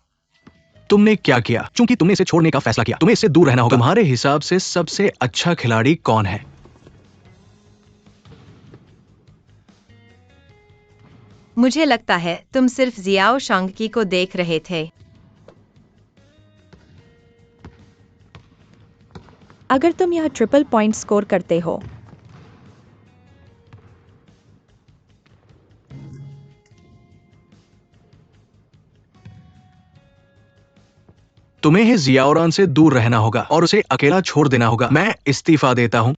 तुमने क्या किया। चूंकि तुमने इसे छोड़ने का फैसला किया, तुम्हें इससे दूर रहना होगा। तुम्हारे हिसाब से सबसे अच्छा खिलाड़ी कौन है?
मुझे लगता है तुम सिर्फ जियाओ शांकी को देख रहे थे।
अगर तुम यह ट्रिपल पॉइंट स्कोर करते हो,
तुम्हें जियाउरान से दूर रहना होगा और उसे अकेला छोड़ देना होगा। मैं इस्तीफा देता हूं।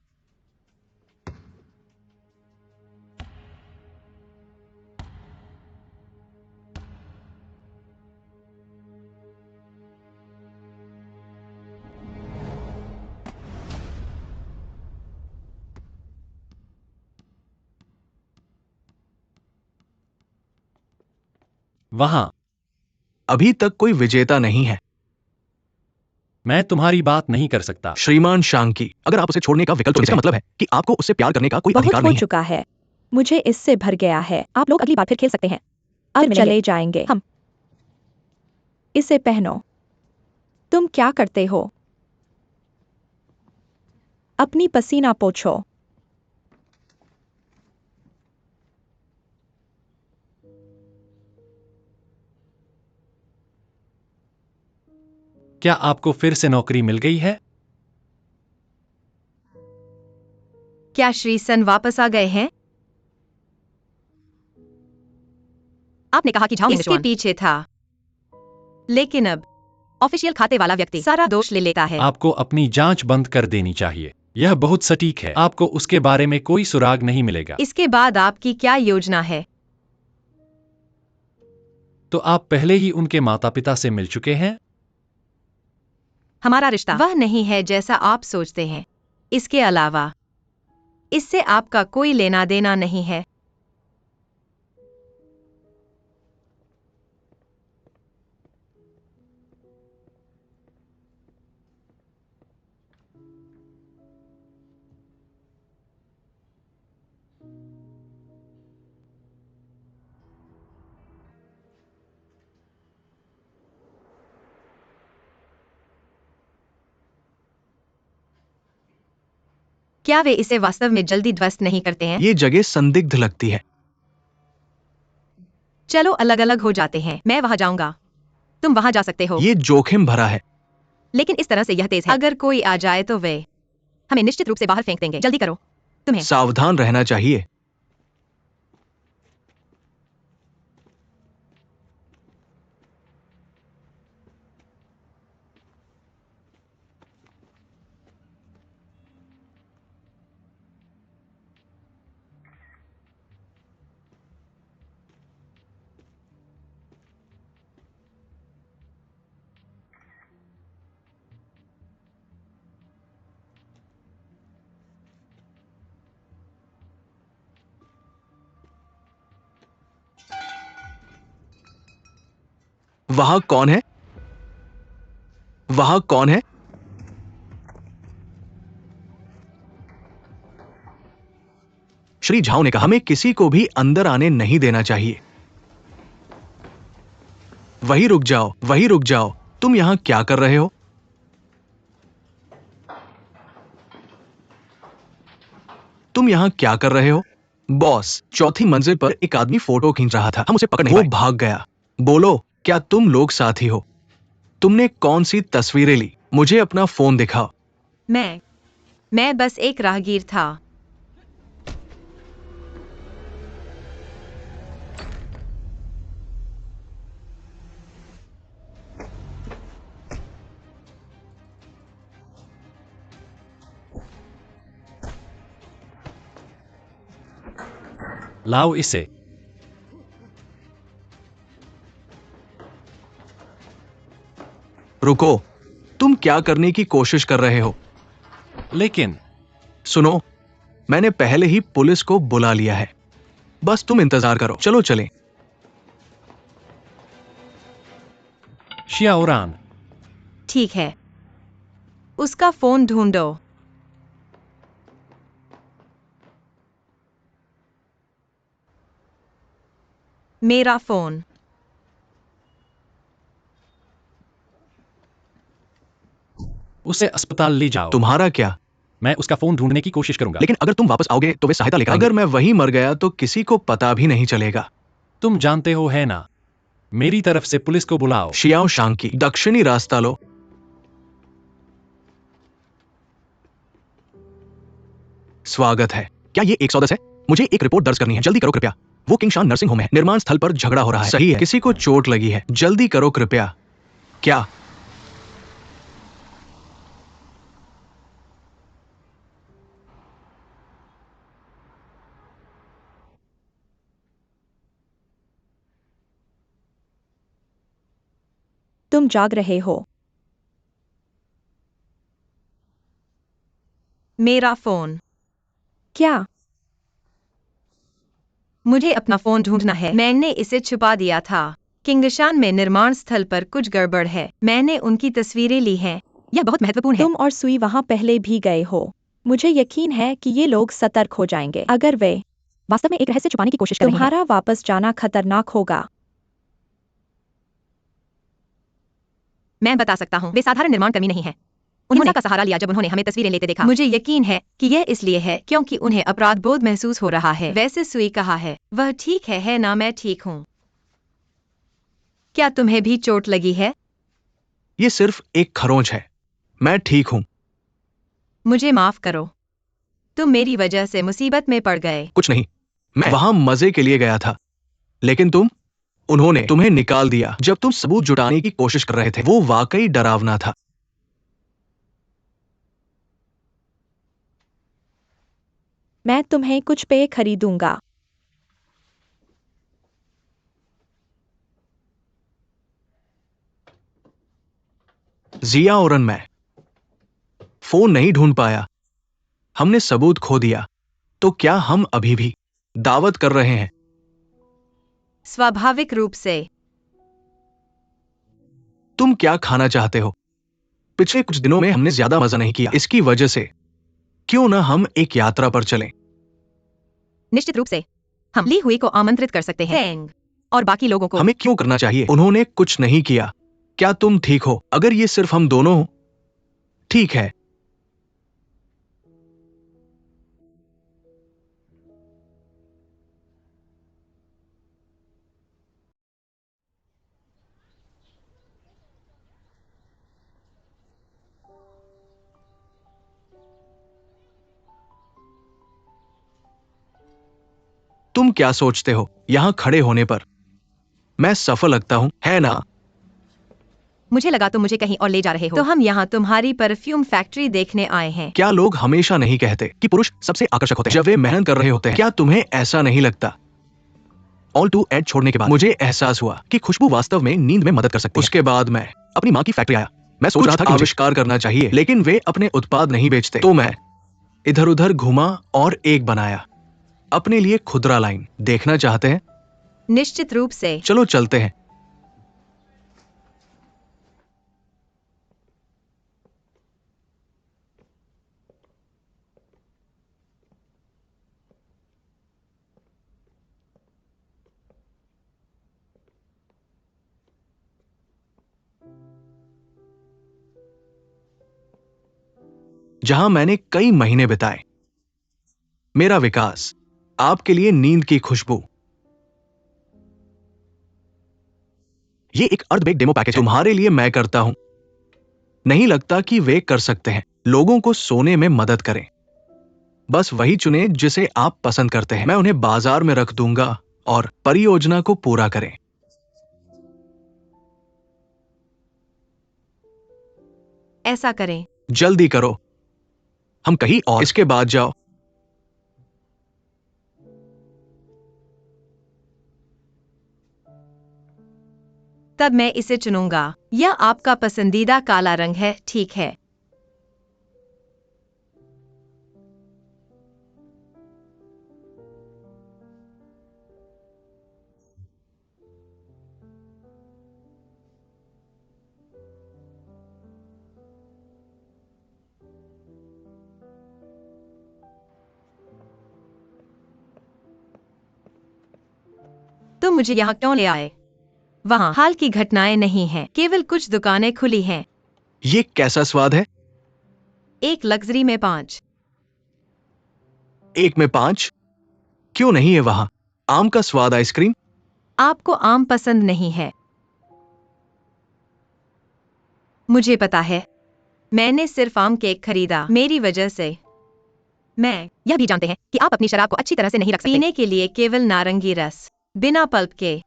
वहां
अभी तक कोई विजेता नहीं है।
मैं तुम्हारी बात नहीं कर सकता।
श्रीमान शांकी, अगर आप उसे छोड़ने का विकल्प, तो इसका मतलब है कि आपको उससे प्यार करने का कोई
बहुत
अधिकार
हो
नहीं है।
चुका है। मुझे इससे भर गया है। आप लोग अगली बार फिर खेल सकते हैं। अब चले जाएंगे हम। इसे पहनो। तुम क्या करते हो? अपनी पसीना पोंछो।
क्या आपको फिर से नौकरी मिल गई है?
क्या श्री सन वापस आ गए हैं? आपने कहा कि झाओ इसके पीछे था, लेकिन अब ऑफिशियल खाते वाला व्यक्ति सारा दोष ले लेता है।
आपको अपनी जांच बंद कर देनी चाहिए। यह बहुत सटीक है। आपको उसके बारे में कोई सुराग नहीं मिलेगा।
इसके बाद आपकी क्या योजना है?
तो आप पहले ही उनके माता पिता से मिल चुके हैं?
हमारा रिश्ता वह नहीं है जैसा आप सोचते हैं। इसके अलावा इससे आपका कोई लेना देना नहीं है। क्या वे इसे वास्तव में जल्दी ध्वस्त नहीं करते हैं?
ये जगह संदिग्ध लगती है।
चलो अलग अलग हो जाते हैं। मैं वहां जाऊंगा, तुम वहां जा सकते हो।
ये जोखिम भरा है।
लेकिन इस तरह से यह तेज है। अगर कोई आ जाए तो वे हमें निश्चित रूप से बाहर फेंक देंगे। जल्दी करो। तुम्हें
सावधान रहना चाहिए। वहां कौन है? वहां कौन है? श्री झाओ ने कहा, हमें किसी को भी अंदर आने नहीं देना चाहिए। वही रुक जाओ, वही रुक जाओ। तुम यहां क्या कर रहे हो? तुम यहां क्या कर रहे हो? बॉस, चौथी मंजिल पर एक आदमी फोटो खींच रहा था। हम उसे पकड़ नहीं पाए। वो भाग गया। बोलो, क्या तुम लोग साथी हो? तुमने कौन सी तस्वीरें ली? मुझे अपना फोन दिखाओ।
मैं बस एक राहगीर था।
लाओ इसे।
रुको, तुम क्या करने की कोशिश कर रहे हो?
लेकिन
सुनो, मैंने पहले ही पुलिस को बुला लिया है। बस तुम इंतजार करो। चलो चलें।
शियाओरान,
ठीक है, उसका फोन ढूंढो। मेरा फोन।
उसे अस्पताल ले जाओ।
तुम्हारा क्या?
मैं उसका फोन ढूंढने की कोशिश करूंगा।
लेकिन अगर तुम वापस आओगे तो वे सहायता लेकर आएंगे। अगर मैं वहीं मर गया तो किसी को पता भी नहीं चलेगा।
तुम जानते हो है ना, मेरी तरफ से पुलिस को बुलाओ।
शियाओ शांग की दक्षिणी रास्ता लो। स्वागत है। क्या ये 110 है? मुझे एक रिपोर्ट दर्ज करनी है। जल्दी करो कृपया। वो किंगशान नर्सिंग होम है। निर्माण स्थल पर झगड़ा हो रहा है। सही है, किसी को चोट लगी है। जल्दी करो कृपया। क्या?
तुम जाग रहे हो?
मेरा फोन।
क्या?
मुझे अपना फोन ढूंढना है। मैंने इसे छुपा दिया था। किंगशान में निर्माण स्थल पर कुछ गड़बड़ है। मैंने उनकी तस्वीरें ली हैं। यह बहुत महत्वपूर्ण है।
तुम और सुई वहां पहले भी गए हो। मुझे यकीन है कि ये लोग सतर्क हो जाएंगे। अगर वे
वास्तव में एक रहस्य छुपाने की कोशिश कर रहे हैं।
तुम्हारा वापस जाना खतरनाक होगा।
मैं बता सकता हूँ, वे साधारण निर्माण कर्मी नहीं हैं। उन्होंने का सहारा लिया जब उन्होंने हमें तस्वीरें लेते देखा। मुझे यकीन है कि यह इसलिए है क्योंकि उन्हें अपराध बोध महसूस हो रहा है। वैसे सुई कहा है, वह ठीक है ना? मैं ठीक हूँ। क्या तुम्हें भी चोट लगी है?
ये सिर्फ एक खरोंच है। मैं ठीक हूं।
मुझे माफ करो, तुम मेरी वजह से मुसीबत में पड़ गए।
कुछ नहीं, मैं वहां मजे के लिए गया था। लेकिन उन्होंने तुम्हें निकाल दिया जब तुम सबूत जुटाने की कोशिश कर रहे थे। वो वाकई डरावना था।
मैं तुम्हें कुछ पेय खरीदूंगा।
जिया और मैं फोन नहीं ढूंढ पाया। हमने सबूत खो दिया। तो क्या हम अभी भी दावत कर रहे हैं?
स्वाभाविक रूप से।
तुम क्या खाना चाहते हो? पिछले कुछ दिनों में हमने ज्यादा मजा नहीं किया। इसकी वजह से क्यों ना हम एक यात्रा पर चलें?
निश्चित रूप से हम ली हुई को आमंत्रित कर सकते हैं। फेंग और बाकी लोगों को।
हमें क्यों करना चाहिए? उन्होंने कुछ नहीं किया। क्या तुम ठीक हो? अगर ये सिर्फ हम दोनों हो, ठीक है। तुम क्या सोचते हो यहां खड़े होने पर मैं सफल लगता हूं, है ना?
मुझे लगा तुम मुझे कहीं और ले जा रहे हो। तो हम यहाँ तुम्हारी परफ्यूम फैक्ट्री देखने आए हैं।
क्या लोग हमेशा नहीं कहते कि पुरुष सबसे आकर्षक होते हैं जब वे मेहनत कर रहे होते हैं? क्या तुम्हें ऐसा नहीं लगता? ऑल टू एड छोड़ने के बाद मुझे एहसास हुआ कि खुशबू वास्तव में नींद में मदद कर सकती है। उसके बाद मैं अपनी माँ की फैक्ट्री आया। मैं सोच रहा था कि आविष्कार करना चाहिए, लेकिन वे अपने उत्पाद नहीं बेचते। तो मैं इधर उधर घूमा और एक बनाया अपने लिए खुदरा लाइन। देखना चाहते हैं?
निश्चित रूप से।
चलो चलते हैं। जहां मैंने कई महीने बिताए। मेरा विकास आपके लिए नींद की खुशबू। ये एक अर्धबेक डेमो पैकेज तुम्हारे लिए मैं करता हूं। नहीं लगता कि वे कर सकते हैं। लोगों को सोने में मदद करें। बस वही चुने जिसे आप पसंद करते हैं। मैं उन्हें बाजार में रख दूंगा और परियोजना को पूरा करें।
ऐसा करें।
जल्दी करो। हम कहीं और इसके बाद जाओ।
तब मैं इसे चुनूंगा। यह आपका पसंदीदा काला रंग है, ठीक है? तुम मुझे यहाँ क्यों ले आए? वहाँ हाल की घटनाएं नहीं हैं, केवल कुछ दुकानें खुली हैं।
ये कैसा स्वाद है?
एक लग्जरी में 5।
एक में 5? क्यों नहीं है वहां आम का स्वाद आइसक्रीम?
आपको आम पसंद नहीं है। मुझे पता है। मैंने सिर्फ आम केक खरीदा मेरी वजह से। मैं यह भी जानते हैं कि आप अपनी शराब को अच्छी तरह से नहीं रख सकते। पीने के लिए केवल नारंगी रस, बिना पल्प के।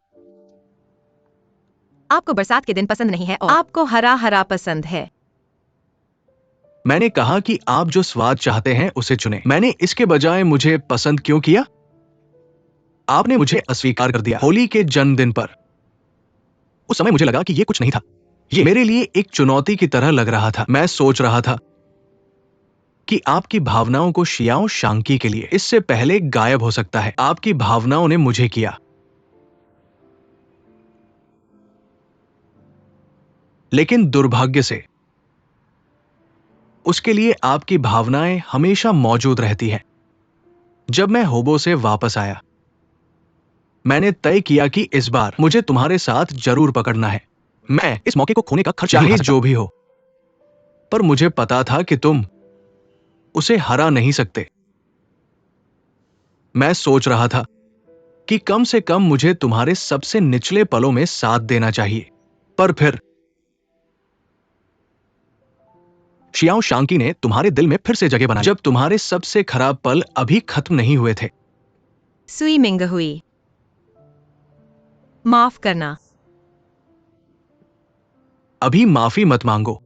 आपको बरसात के दिन पसंद नहीं है और आपको हरा हरा पसंद है।
मैंने कहा कि आप जो स्वाद चाहते हैं उसे चुनें। मैंने इसके बजाय मुझे पसंद क्यों किया? आपने मुझे अस्वीकार कर दिया होली के जन्मदिन पर। उस समय मुझे लगा कि ये कुछ नहीं था। ये मेरे लिए एक चुनौती की तरह लग रहा था। मैं सोच रहा था कि आपकी भावनाओं को शियाओ शांकी के लिए इससे पहले गायब हो सकता है। आपकी भावनाओं ने मुझे किया, लेकिन दुर्भाग्य से उसके लिए आपकी भावनाएं हमेशा मौजूद रहती हैं। जब मैं होबो से वापस आया, मैंने तय किया कि इस बार मुझे तुम्हारे साथ जरूर पकड़ना है। मैं इस मौके को खोने का खर्च चाहे जो भी हो, पर मुझे पता था कि तुम उसे हरा नहीं सकते। मैं सोच रहा था कि कम से कम मुझे तुम्हारे सबसे निचले पलों में साथ देना चाहिए। पर फिर शियाओ शांकी ने तुम्हारे दिल में फिर से जगह बनाई जब तुम्हारे सबसे खराब पल अभी खत्म नहीं हुए थे।
सुई मिंग हुई। माफ करना।
अभी माफी मत मांगो।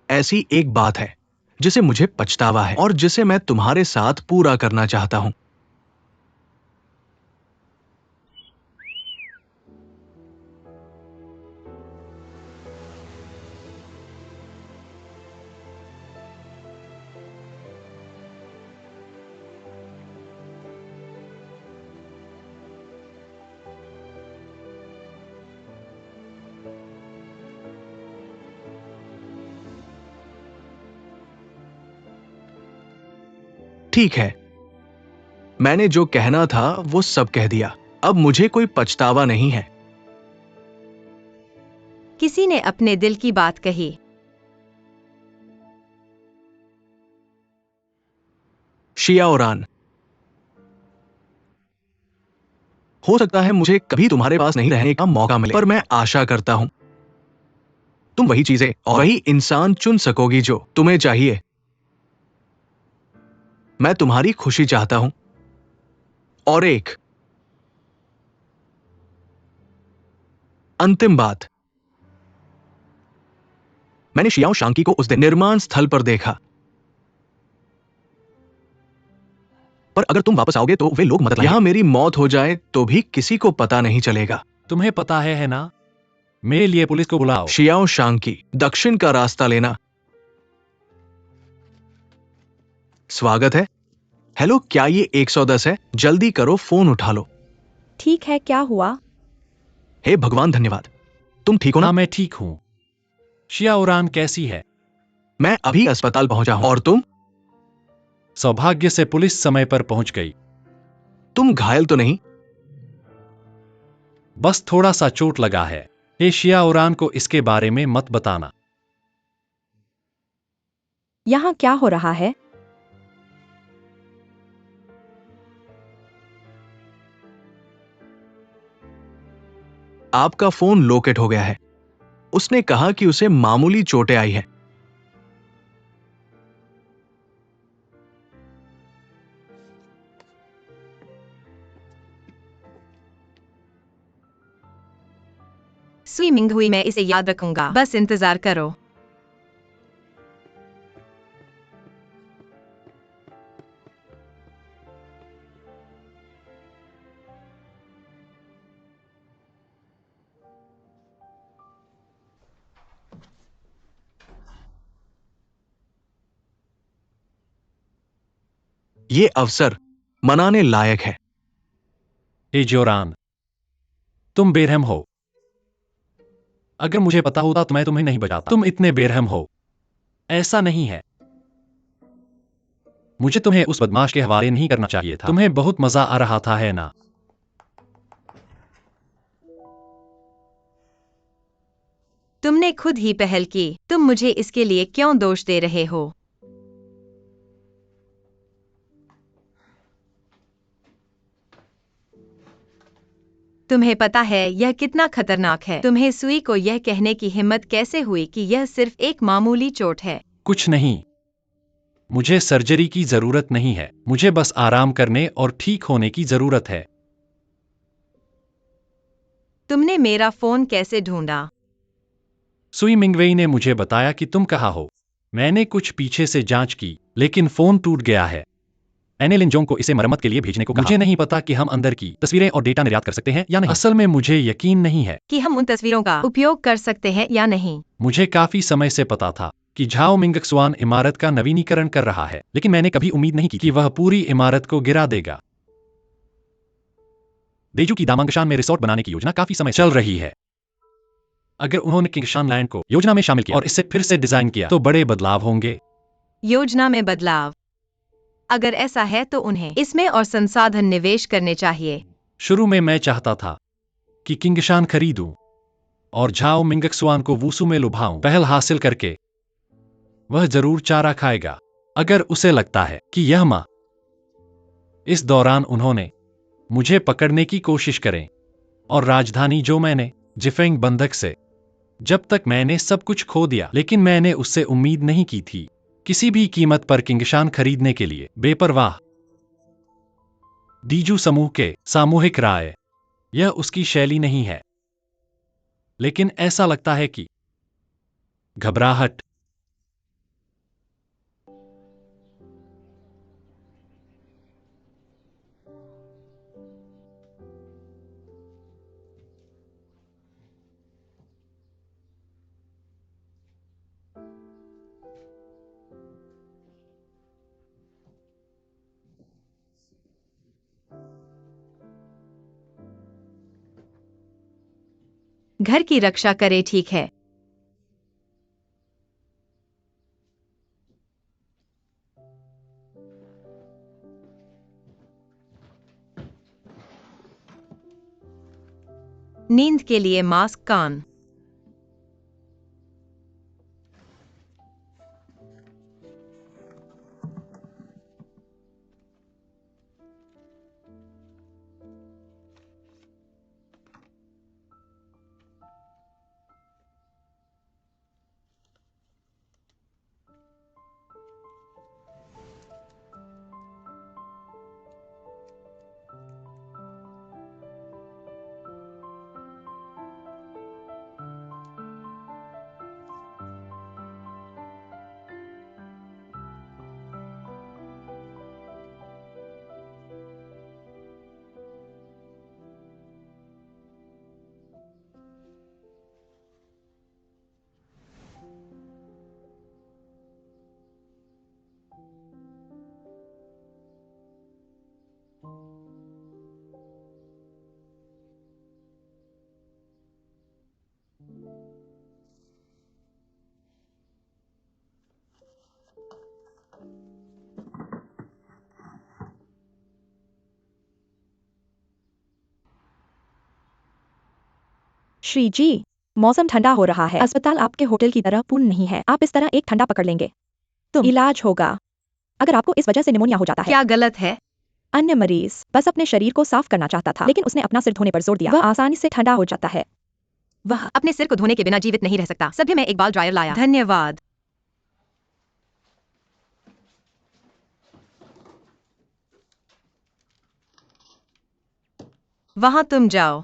ऐसी एक बात है जिसे मुझे पछतावा है और जिसे मैं तुम्हारे साथ पूरा करना चाहता हूं। ठीक है, मैंने जो कहना था वो सब कह दिया। अब मुझे कोई पछतावा नहीं है।
किसी ने अपने दिल की बात कही।
शियाओरान, हो सकता है मुझे कभी तुम्हारे पास नहीं रहने का मौका मिले, पर मैं आशा करता हूं तुम वही चीजें और वही इंसान चुन सकोगी जो तुम्हें चाहिए। मैं तुम्हारी खुशी चाहता हूं, और एक अंतिम बात, मैंने शियाओ शांकी को उस दिन निर्माण स्थल पर देखा। पर अगर तुम वापस आओगे तो वे लोग मदद लाएंगे। यहां मेरी मौत हो जाए तो भी किसी को पता नहीं चलेगा।
तुम्हें पता है ना? मेरे लिए पुलिस को बुलाओ।
शियाओ शांकी, दक्षिण का रास्ता लेना। स्वागत है। हेलो, क्या ये 110 है? जल्दी करो, फोन उठा लो।
ठीक है, क्या हुआ?
हे भगवान, धन्यवाद। तुम ठीक हो ना?
हाँ, मैं ठीक हूँ। शिया उरान कैसी है?
मैं अभी अस्पताल पहुंचा हूं। और तुम?
सौभाग्य से पुलिस समय पर पहुंच गई।
तुम घायल तो नहीं?
बस थोड़ा सा चोट लगा है। हे शिया उरान को इसके बारे में मत बताना।
यहाँ क्या हो रहा है?
आपका फोन लोकेट हो गया है। उसने कहा कि उसे मामूली चोटें आई है।
स्विमिंग हुई, मैं इसे याद रखूंगा, बस इंतजार करो।
ये अवसर मनाने लायक है।
हे जोरान, तुम बेरहम हो। अगर मुझे पता होता तो मैं तुम्हें नहीं बचाता। तुम इतने बेरहम हो। ऐसा नहीं है। मुझे तुम्हें उस बदमाश के हवाले नहीं करना चाहिए था। तुम्हें बहुत मजा आ रहा था, है ना?
तुमने खुद ही पहल की, तुम मुझे इसके लिए क्यों दोष दे रहे हो? तुम्हें पता है यह कितना खतरनाक है? तुम्हें सुई को यह कहने की हिम्मत कैसे हुई कि यह सिर्फ एक मामूली चोट है?
कुछ नहीं। मुझे सर्जरी की जरूरत नहीं है। मुझे बस आराम करने और ठीक होने की जरूरत है।
तुमने मेरा फोन कैसे ढूंढा?
सुई मिंगवेई ने मुझे बताया कि तुम कहाँ हो। मैंने कुछ पीछे से जांच की, लेकिन फोन टूट गया है। मैंने लिन जोंग को इसे मरम्मत के लिए भेजने को कहा। मुझे नहीं पता कि हम अंदर की तस्वीरें और डेटा निर्यात कर सकते हैं या नहीं। असल में मुझे यकीन नहीं है
कि हम उन तस्वीरों का उपयोग कर सकते हैं या नहीं।
मुझे काफी समय से पता था कि झाओ मिंगक्सवान इमारत का नवीनीकरण कर रहा है, लेकिन मैंने कभी उम्मीद नहीं की कि वह पूरी इमारत को गिरा देगा। देजू की दामांगशान में रिसोर्ट बनाने की योजना काफी समय चल रही है। अगर उन्होंने किंगशान लैंड को योजना में शामिल किया और इसे फिर से डिजाइन किया तो बड़े बदलाव होंगे।
योजना में बदलाव? अगर ऐसा है तो उन्हें इसमें और संसाधन निवेश करने चाहिए।
शुरू में मैं चाहता था कि किंगशान खरीदूं और झाओ मिंगक्सवान को वूसू में लुभाऊं। पहल हासिल करके वह जरूर चारा खाएगा अगर उसे लगता है कि यह मां। इस दौरान उन्होंने मुझे पकड़ने की कोशिश करें और राजधानी जो मैंने जिफेंग बंधक से। जब तक मैंने सब कुछ खो दिया, लेकिन मैंने उससे उम्मीद नहीं की थी किसी भी कीमत पर किंगशान खरीदने के लिए। बेपरवाह डीजू समूह के सामूहिक राय, यह उसकी शैली नहीं है, लेकिन ऐसा लगता है कि घबराहट।
घर की रक्षा करे, ठीक है? नींद के लिए मास्क, कान।
श्री जी, मौसम ठंडा हो रहा है। अस्पताल आपके होटल की तरह पूर्ण नहीं है। आप इस तरह एक ठंडा पकड़ लेंगे तो इलाज होगा। अगर आपको इस वजह से निमोनिया हो जाता है।
क्या गलत है?
अन्य मरीज बस अपने शरीर को साफ करना चाहता था, लेकिन उसने अपना सिर धोने पर जोर दिया। वह आसानी से ठंडा हो जाता है।
वह अपने सिर को धोने के बिना जीवित नहीं रह सकता। सभ्य में एक बाल ड्रायर लाया। धन्यवाद। वहां तुम जाओ।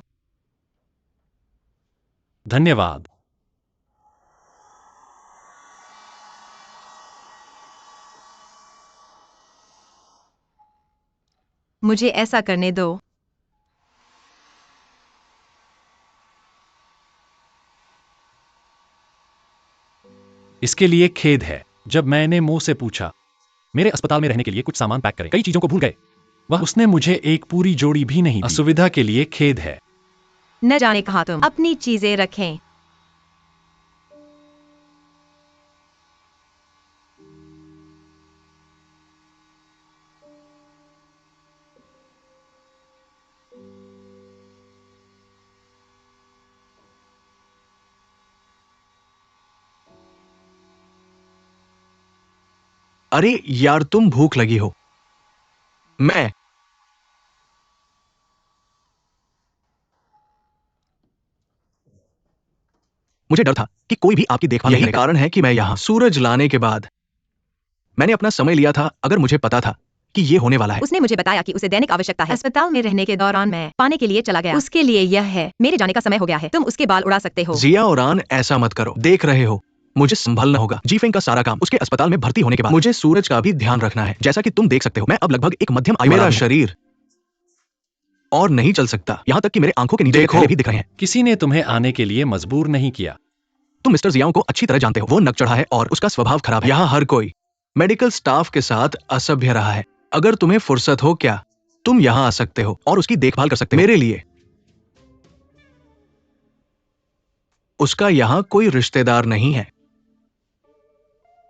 धन्यवाद।
मुझे ऐसा करने दो।
इसके लिए खेद है। जब मैंने मो से पूछा मेरे अस्पताल में रहने के लिए कुछ सामान पैक करें, कई चीजों को भूल गए। वह उसने मुझे एक पूरी जोड़ी भी नहीं दी। असुविधा के लिए खेद है।
न जाने कहाँ तुम अपनी चीजें रखें।
अरे यार, तुम भूख लगी हो। मैं मुझे डर था कि कोई भी आपकी देखभाल नहीं करेगा। यही कारण है कि मैं यहाँ। सूरज लाने के बाद मैंने अपना समय लिया था। अगर मुझे पता था कि ये होने वाला है।
उसने मुझे बताया कि उसे दैनिक आवश्यकता है। अस्पताल में रहने के दौरान मैं पाने के लिए चला गया। उसके लिए यह है। मेरे जाने का समय हो गया है। तुम उसके बाल उड़ा सकते हो।
जिया उरान, ऐसा मत करो। देख रहे हो, मुझे संभलना होगा। जीफेंग का सारा काम उसके अस्पताल में भर्ती होने के बाद मुझे सूरज का भी ध्यान रखना है। जैसा कि तुम देख सकते हो, मैं अब लगभग एक मध्यम आयु वाला हूं। मेरा शरीर और नहीं चल सकता। यहाँ तक कि मेरे आंखों के नीचे के थैले भी दिख रहे हैं।
किसी ने तुम्हें आने के लिए मजबूर नहीं किया।
तुम मिस्टर जियाओ को अच्छी तरह जानते हो। वो नक चढ़ा है और उसका स्वभाव खराब है। यहाँ हर कोई मेडिकल स्टाफ के साथ असभ्य रहा है। अगर तुम्हें फुर्सत हो, क्या तुम यहाँ आ सकते हो और उसकी देखभाल कर सकते हो? मेरे लिए उसका यहाँ कोई रिश्तेदार नहीं है।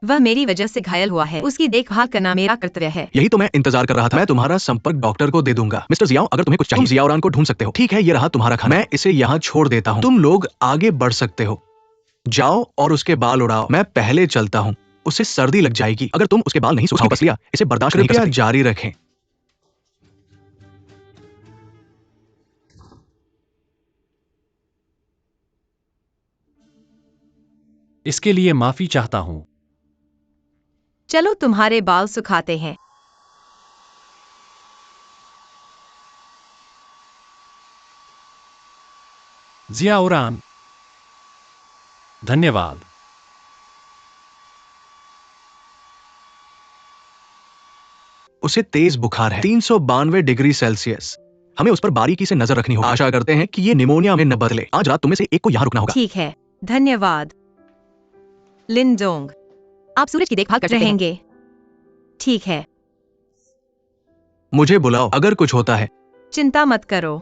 वह मेरी वजह से घायल हुआ है। उसकी देखभाल करना मेरा कर्तव्य है।
यही तो मैं इंतजार कर रहा था। मैं तुम्हारा संपर्क डॉक्टर को दे दूंगा। मिस्टर जियाओ, अगर तुम्हें कुछ चाहिए, तुम जियाओरान को ढूंढ सकते हो। ठीक है, ये रहा तुम्हारा खाना। मैं इसे यहाँ छोड़ देता हूँ। तुम लोग आगे बढ़ सकते हो। जाओ और उसके बाल उड़ाओ। मैं पहले चलता हूँ। उसे सर्दी लग जाएगी अगर तुम उसके बाल नहीं सुखाओगे। बस लिया, इसे बर्दाश्त नहीं कर सकते। जारी रखें।
इसके लिए माफी चाहता हूँ।
चलो तुम्हारे बाल सुखाते हैं।
जिया उरान, धन्यवाद।
उसे तेज बुखार है, 392 डिग्री सेल्सियस। हमें उस पर बारीकी से नजर रखनी होगी। आशा करते हैं कि ये निमोनिया में न बदले। आज रात तुम में से एक को यहाँ रुकना होगा।
ठीक है, धन्यवाद। लिनडोंग, आप सूरज की देखभाल कर सकते रहेंगे। ठीक है,
मुझे बुलाओ अगर कुछ होता है।
चिंता मत करो।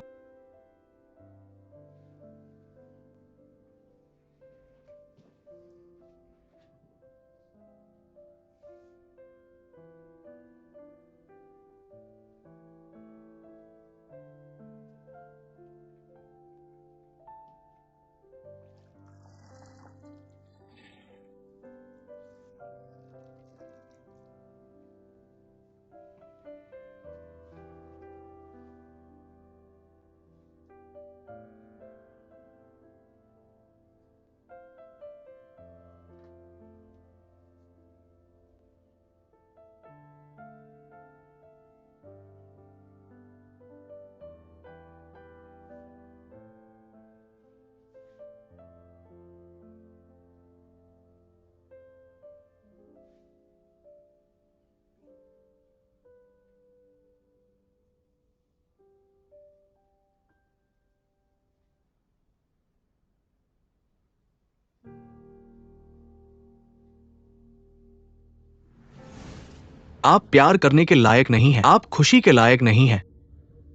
आप प्यार करने के लायक नहीं हैं। आप खुशी के लायक नहीं हैं।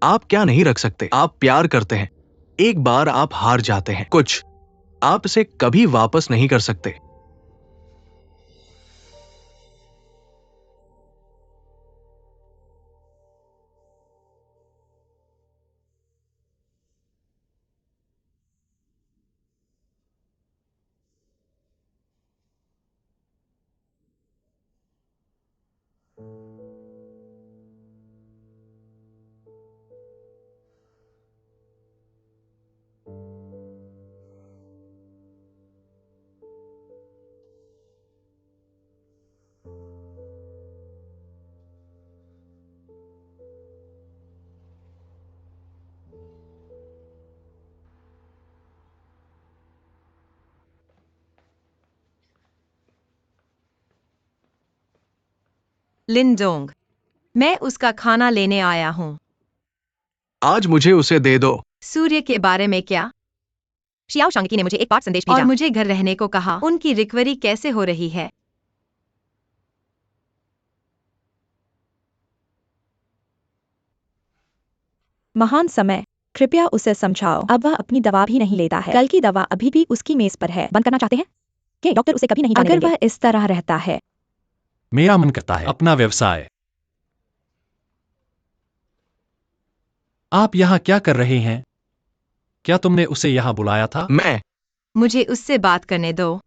आप क्या नहीं रख सकते। आप प्यार करते हैं। एक बार आप हार जाते हैं। कुछ आप इसे कभी वापस नहीं कर सकते।
लिनडोंग, मैं उसका खाना लेने आया हूँ।
आज मुझे उसे दे दो।
सूर्य के बारे में क्या? शियाओ शांगकी ने मुझे एक पाठ संदेश भेजा और मुझे घर रहने को कहा। उनकी रिकवरी कैसे हो रही है?
महान समय, कृपया उसे समझाओ। अब वह अपनी दवा भी नहीं लेता है। कल की दवा अभी भी उसकी मेज पर है। बंद करना चाहते हैं? कि डॉक्टर उसे कभी नहीं जाने देंगे। अगर वह इस तरह रहता है,
मेरा मन करता है अपना व्यवसाय। आप यहाँ क्या कर रहे हैं? क्या तुमने उसे यहाँ बुलाया था?
मुझे उससे बात करने दो।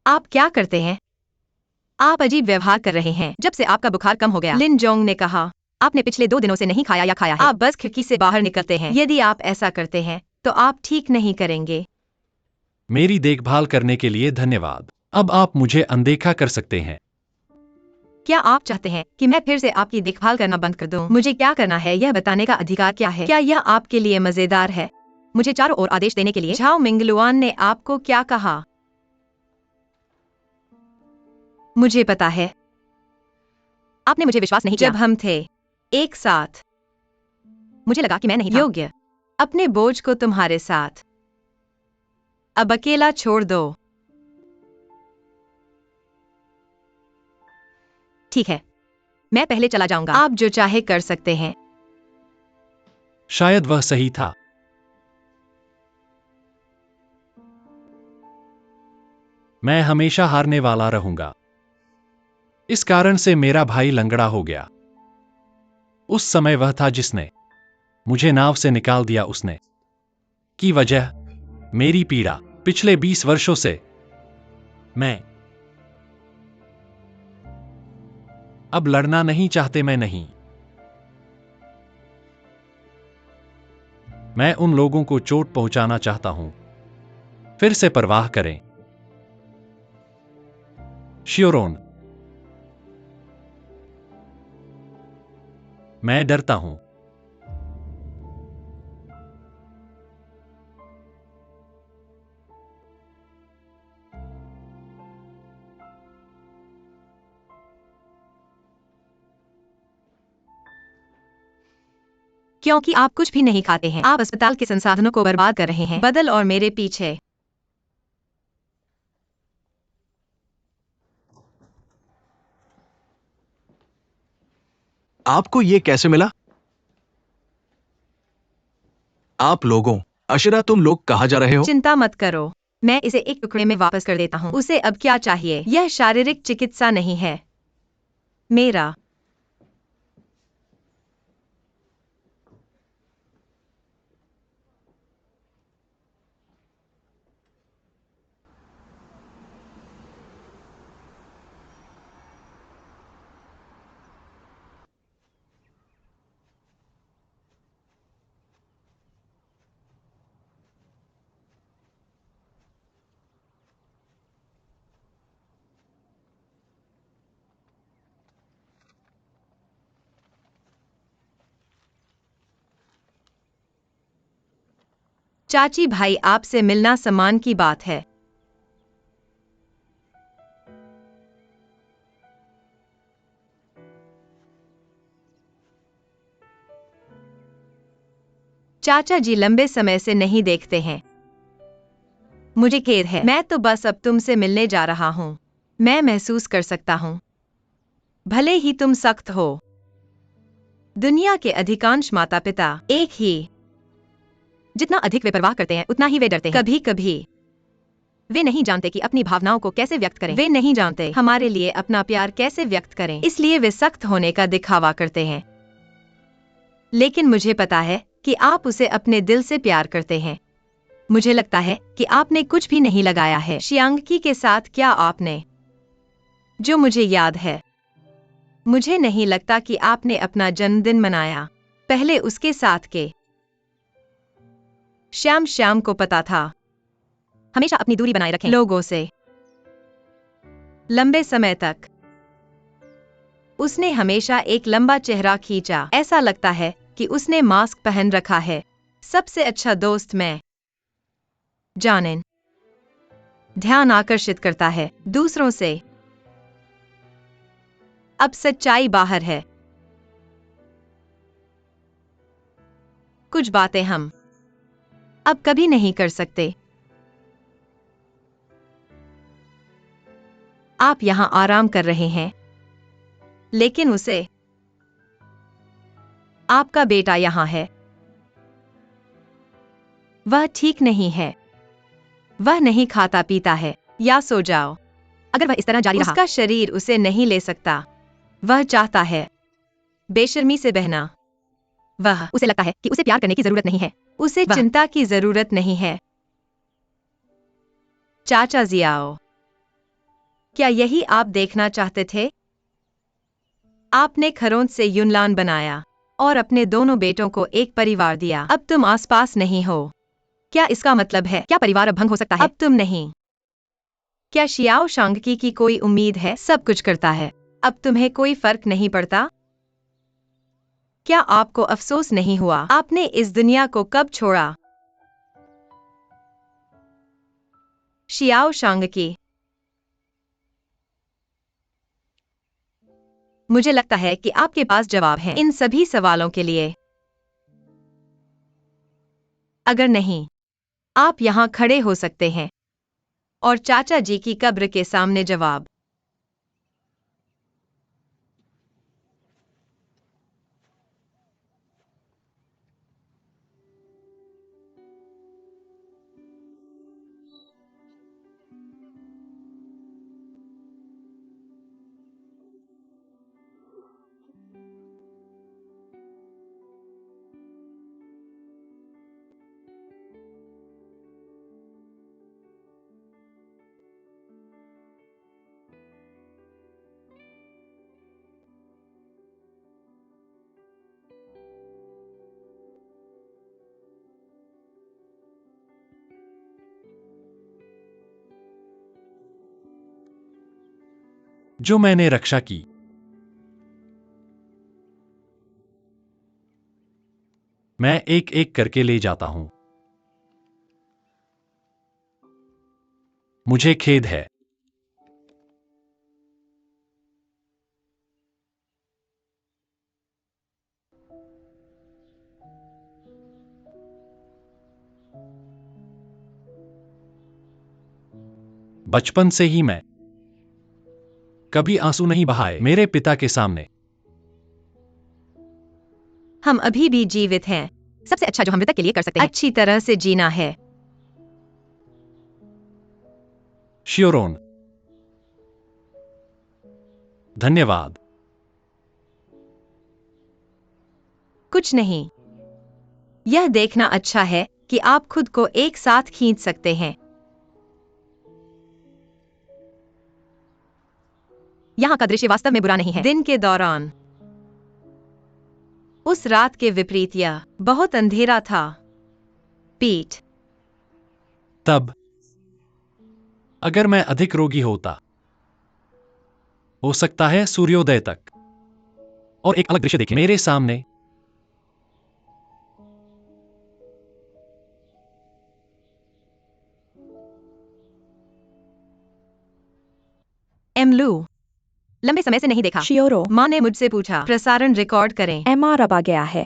आप क्या करते हैं? आप अजीब व्यवहार कर रहे हैं। जब से आपका बुखार कम हो गया, लिन जोंग ने कहा, आपने पिछले 2 दिनों से नहीं खाया या खाया है। आप बस खिड़की से बाहर निकलते हैं। यदि आप ऐसा करते हैं तो आप ठीक नहीं करेंगे।
मेरी देखभाल करने के लिए धन्यवाद। अब आप मुझे अनदेखा कर सकते हैं।
क्या आप चाहते हैं कि मैं फिर से आपकी देखभाल करना बंद कर दूं? मुझे क्या करना है यह बताने का अधिकार क्या है? क्या यह आपके लिए मजेदार है? मुझे चारों ओर आदेश देने के लिए? झाओ मिंगलुआन ने आपको क्या कहा? मुझे पता है। आपने मुझे विश्वास नहीं किया। जब हम थे एक साथ, मुझे लगा कि मैं नहीं योग्य अपने बोझ को तुम्हारे साथ। अब अकेला छोड़ दो। ठीक है, मैं पहले चला जाऊंगा। आप जो चाहे कर सकते हैं।
शायद वह सही था। मैं हमेशा हारने वाला रहूंगा। इस कारण से मेरा भाई लंगड़ा हो गया। उस समय वह था जिसने मुझे नाव से निकाल दिया। उसने की वजह मेरी पीड़ा पिछले 20 वर्षों से। मैं अब लड़ना नहीं चाहते। मैं नहीं। मैं उन लोगों को चोट पहुंचाना चाहता हूं। फिर से परवाह करें। शियोरोन, मैं डरता हूं।
क्योंकि आप कुछ भी नहीं खाते हैं। आप अस्पताल के संसाधनों को बर्बाद कर रहे हैं। बदल और मेरे पीछे।
आपको ये कैसे मिला? आप लोगों, अशरा, तुम लोग कहाँ जा रहे हो?
चिंता मत करो, मैं इसे एक टुकड़े में वापस कर देता हूँ। उसे अब क्या चाहिए? यह शारीरिक चिकित्सा नहीं है मेरा। चाची भाई, आपसे मिलना सम्मान की बात है। चाचा जी लंबे समय से नहीं देखते हैं। मुझे खेद है। मैं तो बस अब तुमसे मिलने जा रहा हूँ। मैं महसूस कर सकता हूँ, भले ही तुम सख्त हो। दुनिया के अधिकांश माता पिता एक ही। जितना अधिक वे परवाह करते हैं उतना ही वे डरते हैं। कभी कभी वे नहीं जानते कि अपनी भावनाओं को कैसे व्यक्त करें। वे नहीं जानते हमारे लिए अपना प्यार कैसे व्यक्त करें। इसलिए वे सख्त होने का दिखावा करते हैं। लेकिन मुझे पता है कि आप उसे अपने दिल से प्यार करते हैं। मुझे लगता है कि आपने कुछ भी नहीं लगाया है शियांगकी के साथ। क्या आपने? जो मुझे याद है, मुझे नहीं लगता कि आपने अपना जन्मदिन मनाया पहले उसके साथ के। श्याम को पता था। हमेशा अपनी दूरी बनाए रखें लोगों से। लंबे समय तक उसने हमेशा एक लंबा चेहरा खींचा। ऐसा लगता है कि उसने मास्क पहन रखा है। सबसे अच्छा दोस्त मैं। जानन ध्यान आकर्षित करता है दूसरों से। अब सच्चाई बाहर है। कुछ बातें हम अब कभी नहीं कर सकते। आप यहां आराम कर रहे हैं, लेकिन उसे आपका बेटा यहां है। वह ठीक नहीं है। वह नहीं खाता पीता है। या सो जाओ। अगर वह इस तरह जारी रहा, उसका शरीर उसे नहीं ले सकता। वह चाहता है बेशर्मी से बहना। उसे लगता है कि उसे प्यार करने की जरूरत नहीं है। उसे चिंता की जरूरत नहीं है। चाचा जियाओ, क्या यही आप देखना चाहते थे? आपने खरोंच से युनलान बनाया और अपने दोनों बेटों को एक परिवार दिया। अब तुम आसपास नहीं हो। क्या इसका मतलब है क्या परिवार अब भंग हो सकता है? अब तुम नहीं। क्या शियाओ शांगकी की कोई उम्मीद है? सब कुछ करता है। अब तुम्हें कोई फर्क नहीं पड़ता? क्या आपको अफसोस नहीं हुआ? आपने इस दुनिया को कब छोड़ा? शियाओ शांगकी, मुझे लगता है कि आपके पास जवाब हैं इन सभी सवालों के लिए। अगर नहीं, आप यहां खड़े हो सकते हैं और चाचा जी की कब्र के सामने जवाब।
जो मैंने रक्षा की। मैं एक एक करके ले जाता हूं। मुझे खेद है। बचपन से ही मैं कभी आंसू नहीं बहाए मेरे पिता के सामने।
हम अभी भी जीवित हैं। सबसे अच्छा जो हम मृतक के लिए कर सकते हैं, अच्छी तरह से जीना है।
शियोरोन, धन्यवाद।
कुछ नहीं। यह देखना अच्छा है कि आप खुद को एक साथ खींच सकते हैं। यहाँ का दृश्य वास्तव में बुरा नहीं है। दिन के दौरान उस रात के विपरीत यह बहुत अंधेरा था। पीठ।
तब अगर मैं अधिक रोगी होता, हो सकता है सूर्योदय तक और एक अलग दृश्य देखें मेरे सामने।
एमलू, लंबे समय से नहीं देखा।
शियोरो,
माँ ने मुझसे पूछा प्रसारण रिकॉर्ड करें।
एमआर अब आ गया है।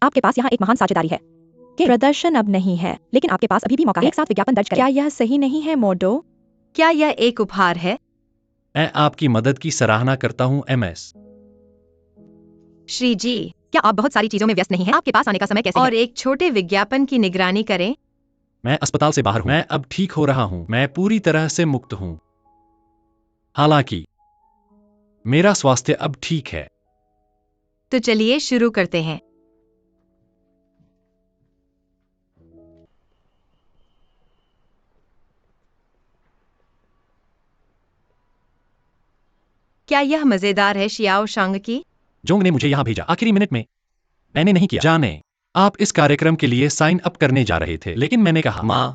आपके पास यहाँ एक महान साझेदारी है कि प्रदर्शन अब नहीं है, लेकिन आपके पास अभी भी मौका है। एक साथ विज्ञापन दर्ज करें। क्या यह सही नहीं है मोडो?
क्या यह एक उपहार है?
मैं आपकी मदद की सराहना करता हूं एमएस।
श्री जी, क्या आप बहुत सारी चीजों में व्यस्त नहीं हैं? आपके पास आने का समय कैसे और है? एक छोटे विज्ञापन की निगरानी करें।
मैं अस्पताल से बाहर हूं। मैं अब ठीक हो रहा हूं। मैं पूरी तरह से मुक्त हूं। हालांकि मेरा स्वास्थ्य अब ठीक है।
तो चलिए शुरू करते हैं। क्या यह मजेदार है शियाओ शांग की?
जोंग ने मुझे यहां भेजा आखिरी मिनट में। मैंने नहीं किया। जाने, आप इस कार्यक्रम के लिए साइन अप करने जा रहे थे, लेकिन मैंने कहा मां,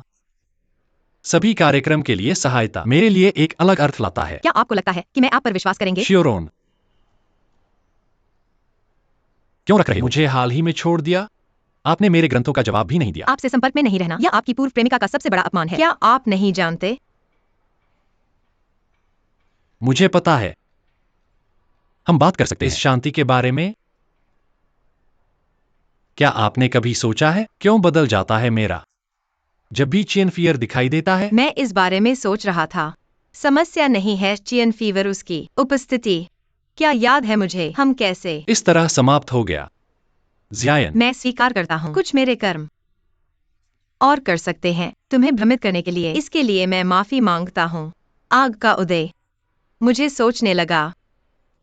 सभी कार्यक्रम के लिए सहायता मेरे लिए एक अलग अर्थ लाता है।
क्या आपको लगता है कि मैं आप पर विश्वास करेंगे?
शियोरोन, क्यों रख रहे हो? मुझे हाल ही में छोड़ दिया। आपने मेरे ग्रंथों का जवाब भी नहीं दिया।
आपसे संपर्क में नहीं रहना यह आपकी पूर्व प्रेमिका का सबसे बड़ा अपमान है। क्या आप नहीं जानते?
मुझे पता है। हम बात कर सकते हैं इस शांति के बारे में। क्या आपने कभी सोचा है क्यों बदल जाता है मेरा जब भी चियन फियर दिखाई देता है?
मैं इस बारे में सोच रहा था। समस्या नहीं है चियन फीवर, उसकी उपस्थिति। क्या याद है मुझे हम कैसे
इस तरह समाप्त हो गया। ज़ियायन,
मैं स्वीकार करता हूँ कुछ मेरे कर्म और कर सकते हैं तुम्हें भ्रमित करने के लिए। इसके लिए मैं माफी मांगता हूँ। आग का उदय मुझे सोचने लगा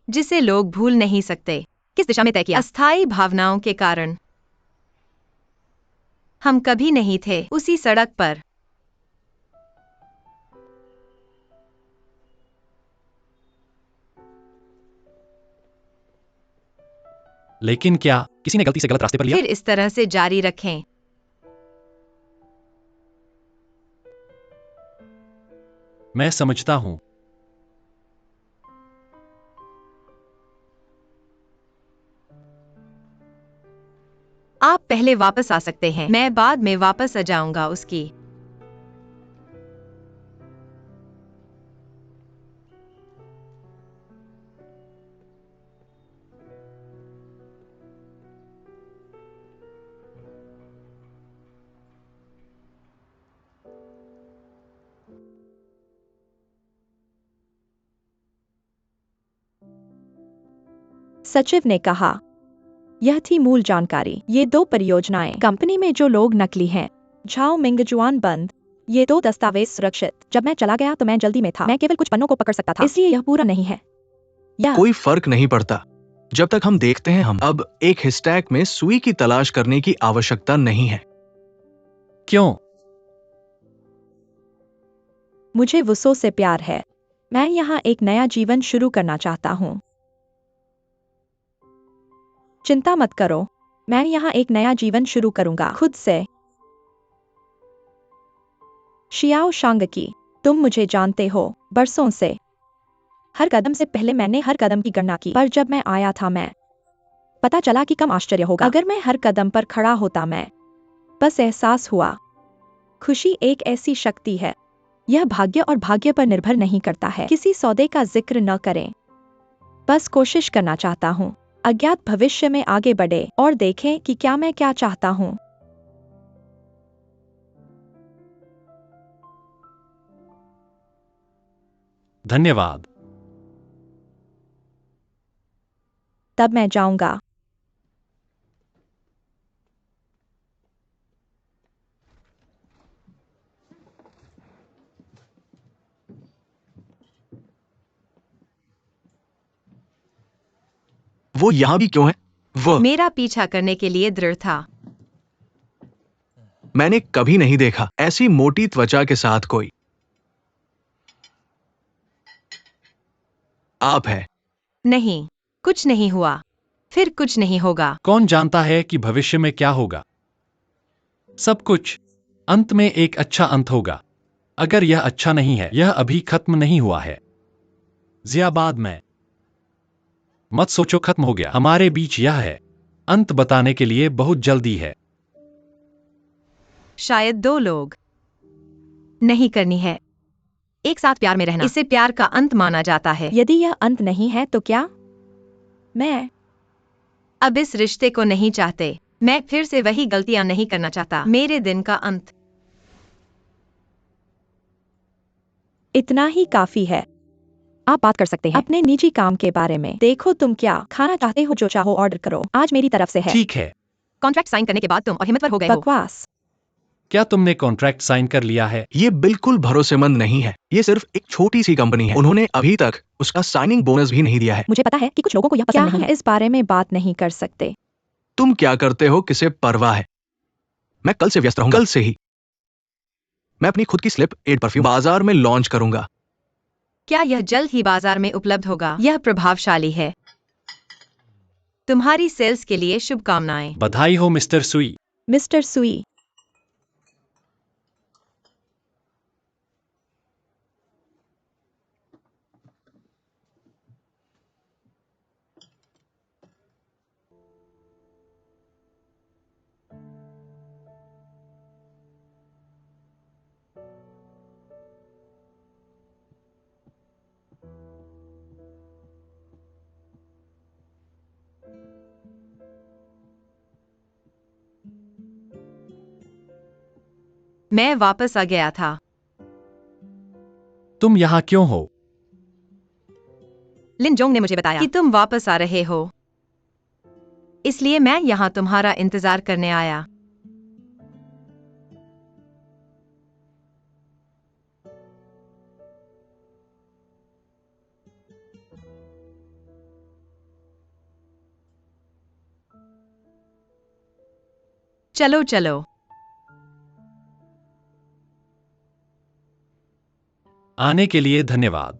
जिसे लोग भूल नहीं सकते। किस दिशा में तय किया? अस्थायी भावनाओं के कारण। हम कभी नहीं थे उसी सड़क पर।
लेकिन क्या किसी ने गलती से गलत रास्ते पर लिया?
फिर इस तरह से जारी रखें।
मैं समझता हूँ।
आप पहले वापस आ सकते हैं, मैं बाद में वापस आ जाऊंगा। उसकी
सचिव ने कहा। यह थी मूल जानकारी। ये दो परियोजनाएं कंपनी में जो लोग नकली हैं। झाओ मिंगजुआन बंद। ये दो दस्तावेज सुरक्षित। जब मैं चला गया तो मैं जल्दी में था। मैं केवल कुछ पन्नों को पकड़ सकता था, इसलिए यह पूरा नहीं है। यह
कोई फर्क नहीं पड़ता जब तक हम देखते हैं। हम अब एक हिस्टैक में सुई की तलाश करने की आवश्यकता नहीं है।
क्यों?
मुझे वुसो से प्यार है। मैं यहाँ एक नया जीवन शुरू करना चाहता हूँ। चिंता मत करो, मैं यहाँ एक नया जीवन शुरू करूंगा खुद से। शियाओ शांगकी, तुम मुझे जानते हो बरसों से। हर कदम से पहले मैंने हर कदम की गणना की, पर जब मैं आया था मैं पता चला कि कम आश्चर्य होगा अगर मैं हर कदम पर खड़ा होता। मैं बस एहसास हुआ खुशी एक ऐसी शक्ति है। यह भाग्य और भाग्य पर निर्भर नहीं करता है। किसी सौदे का जिक्र न करें। बस कोशिश करना चाहता हूँ। अज्ञात भविष्य में आगे बढ़े और देखें कि क्या मैं क्या चाहता हूँ।
धन्यवाद।
तब मैं जाऊंगा।
वो यहाँ भी क्यों है? वो
मेरा पीछा करने के लिए दृढ़ था।
मैंने कभी नहीं देखा ऐसी मोटी त्वचा के साथ कोई। आप है।
नहीं, कुछ नहीं हुआ, फिर कुछ नहीं होगा।
कौन जानता है कि भविष्य में क्या होगा? सब कुछ अंत में एक अच्छा अंत होगा। अगर यह अच्छा नहीं है, यह अभी खत्म नहीं हुआ है। जियाबाद में मत सोचो खत्म हो गया। हमारे बीच यह है। अंत बताने के लिए बहुत जल्दी है।
शायद दो लोग नहीं करनी है एक साथ प्यार में रहना। इसे प्यार का अंत माना जाता है।
यदि यह अंत नहीं है तो क्या? मैं
अब इस रिश्ते को नहीं चाहते। मैं फिर से वही गलतियां नहीं करना चाहता। मेरे दिन का अंत।
इतना ही काफी है। आप बात कर सकते हैं अपने निजी काम के बारे में। देखो तुम क्या खाना चाहते हो, जो चाहो ऑर्डर करो। आज मेरी तरफ से है।
ठीक है।
कॉन्ट्रैक्ट साइन करने के बाद तुम और हिम्मतवर हो गए हो।
बकवास।
क्या तुमने कॉन्ट्रैक्ट साइन कर लिया है?
ये बिल्कुल भरोसेमंद नहीं है। ये सिर्फ एक छोटी सी कंपनी है। उन्होंने अभी तक उसका साइनिंग बोनस भी नहीं दिया है।
मुझे पता है कि कुछ लोगों को यह पसंद नहीं है। इस बारे में बात नहीं कर सकते।
तुम क्या करते हो किसे परवाह है? मैं कल से व्यस्त रहूंगा। कल से ही मैं अपनी खुद की स्लिप एड परफ्यूम बाजार में लॉन्च करूंगा।
क्या यह जल्द ही बाजार में उपलब्ध होगा? यह प्रभावशाली है। तुम्हारी सेल्स के लिए शुभकामनाएं।
बधाई हो मिस्टर सुई।
मिस्टर सुई,
मैं वापस आ गया था।
तुम यहाँ क्यों हो?
लिन जोंग ने मुझे बताया कि तुम वापस आ रहे हो, इसलिए मैं यहाँ तुम्हारा इंतजार करने आया। चलो चलो।
आने के लिए धन्यवाद।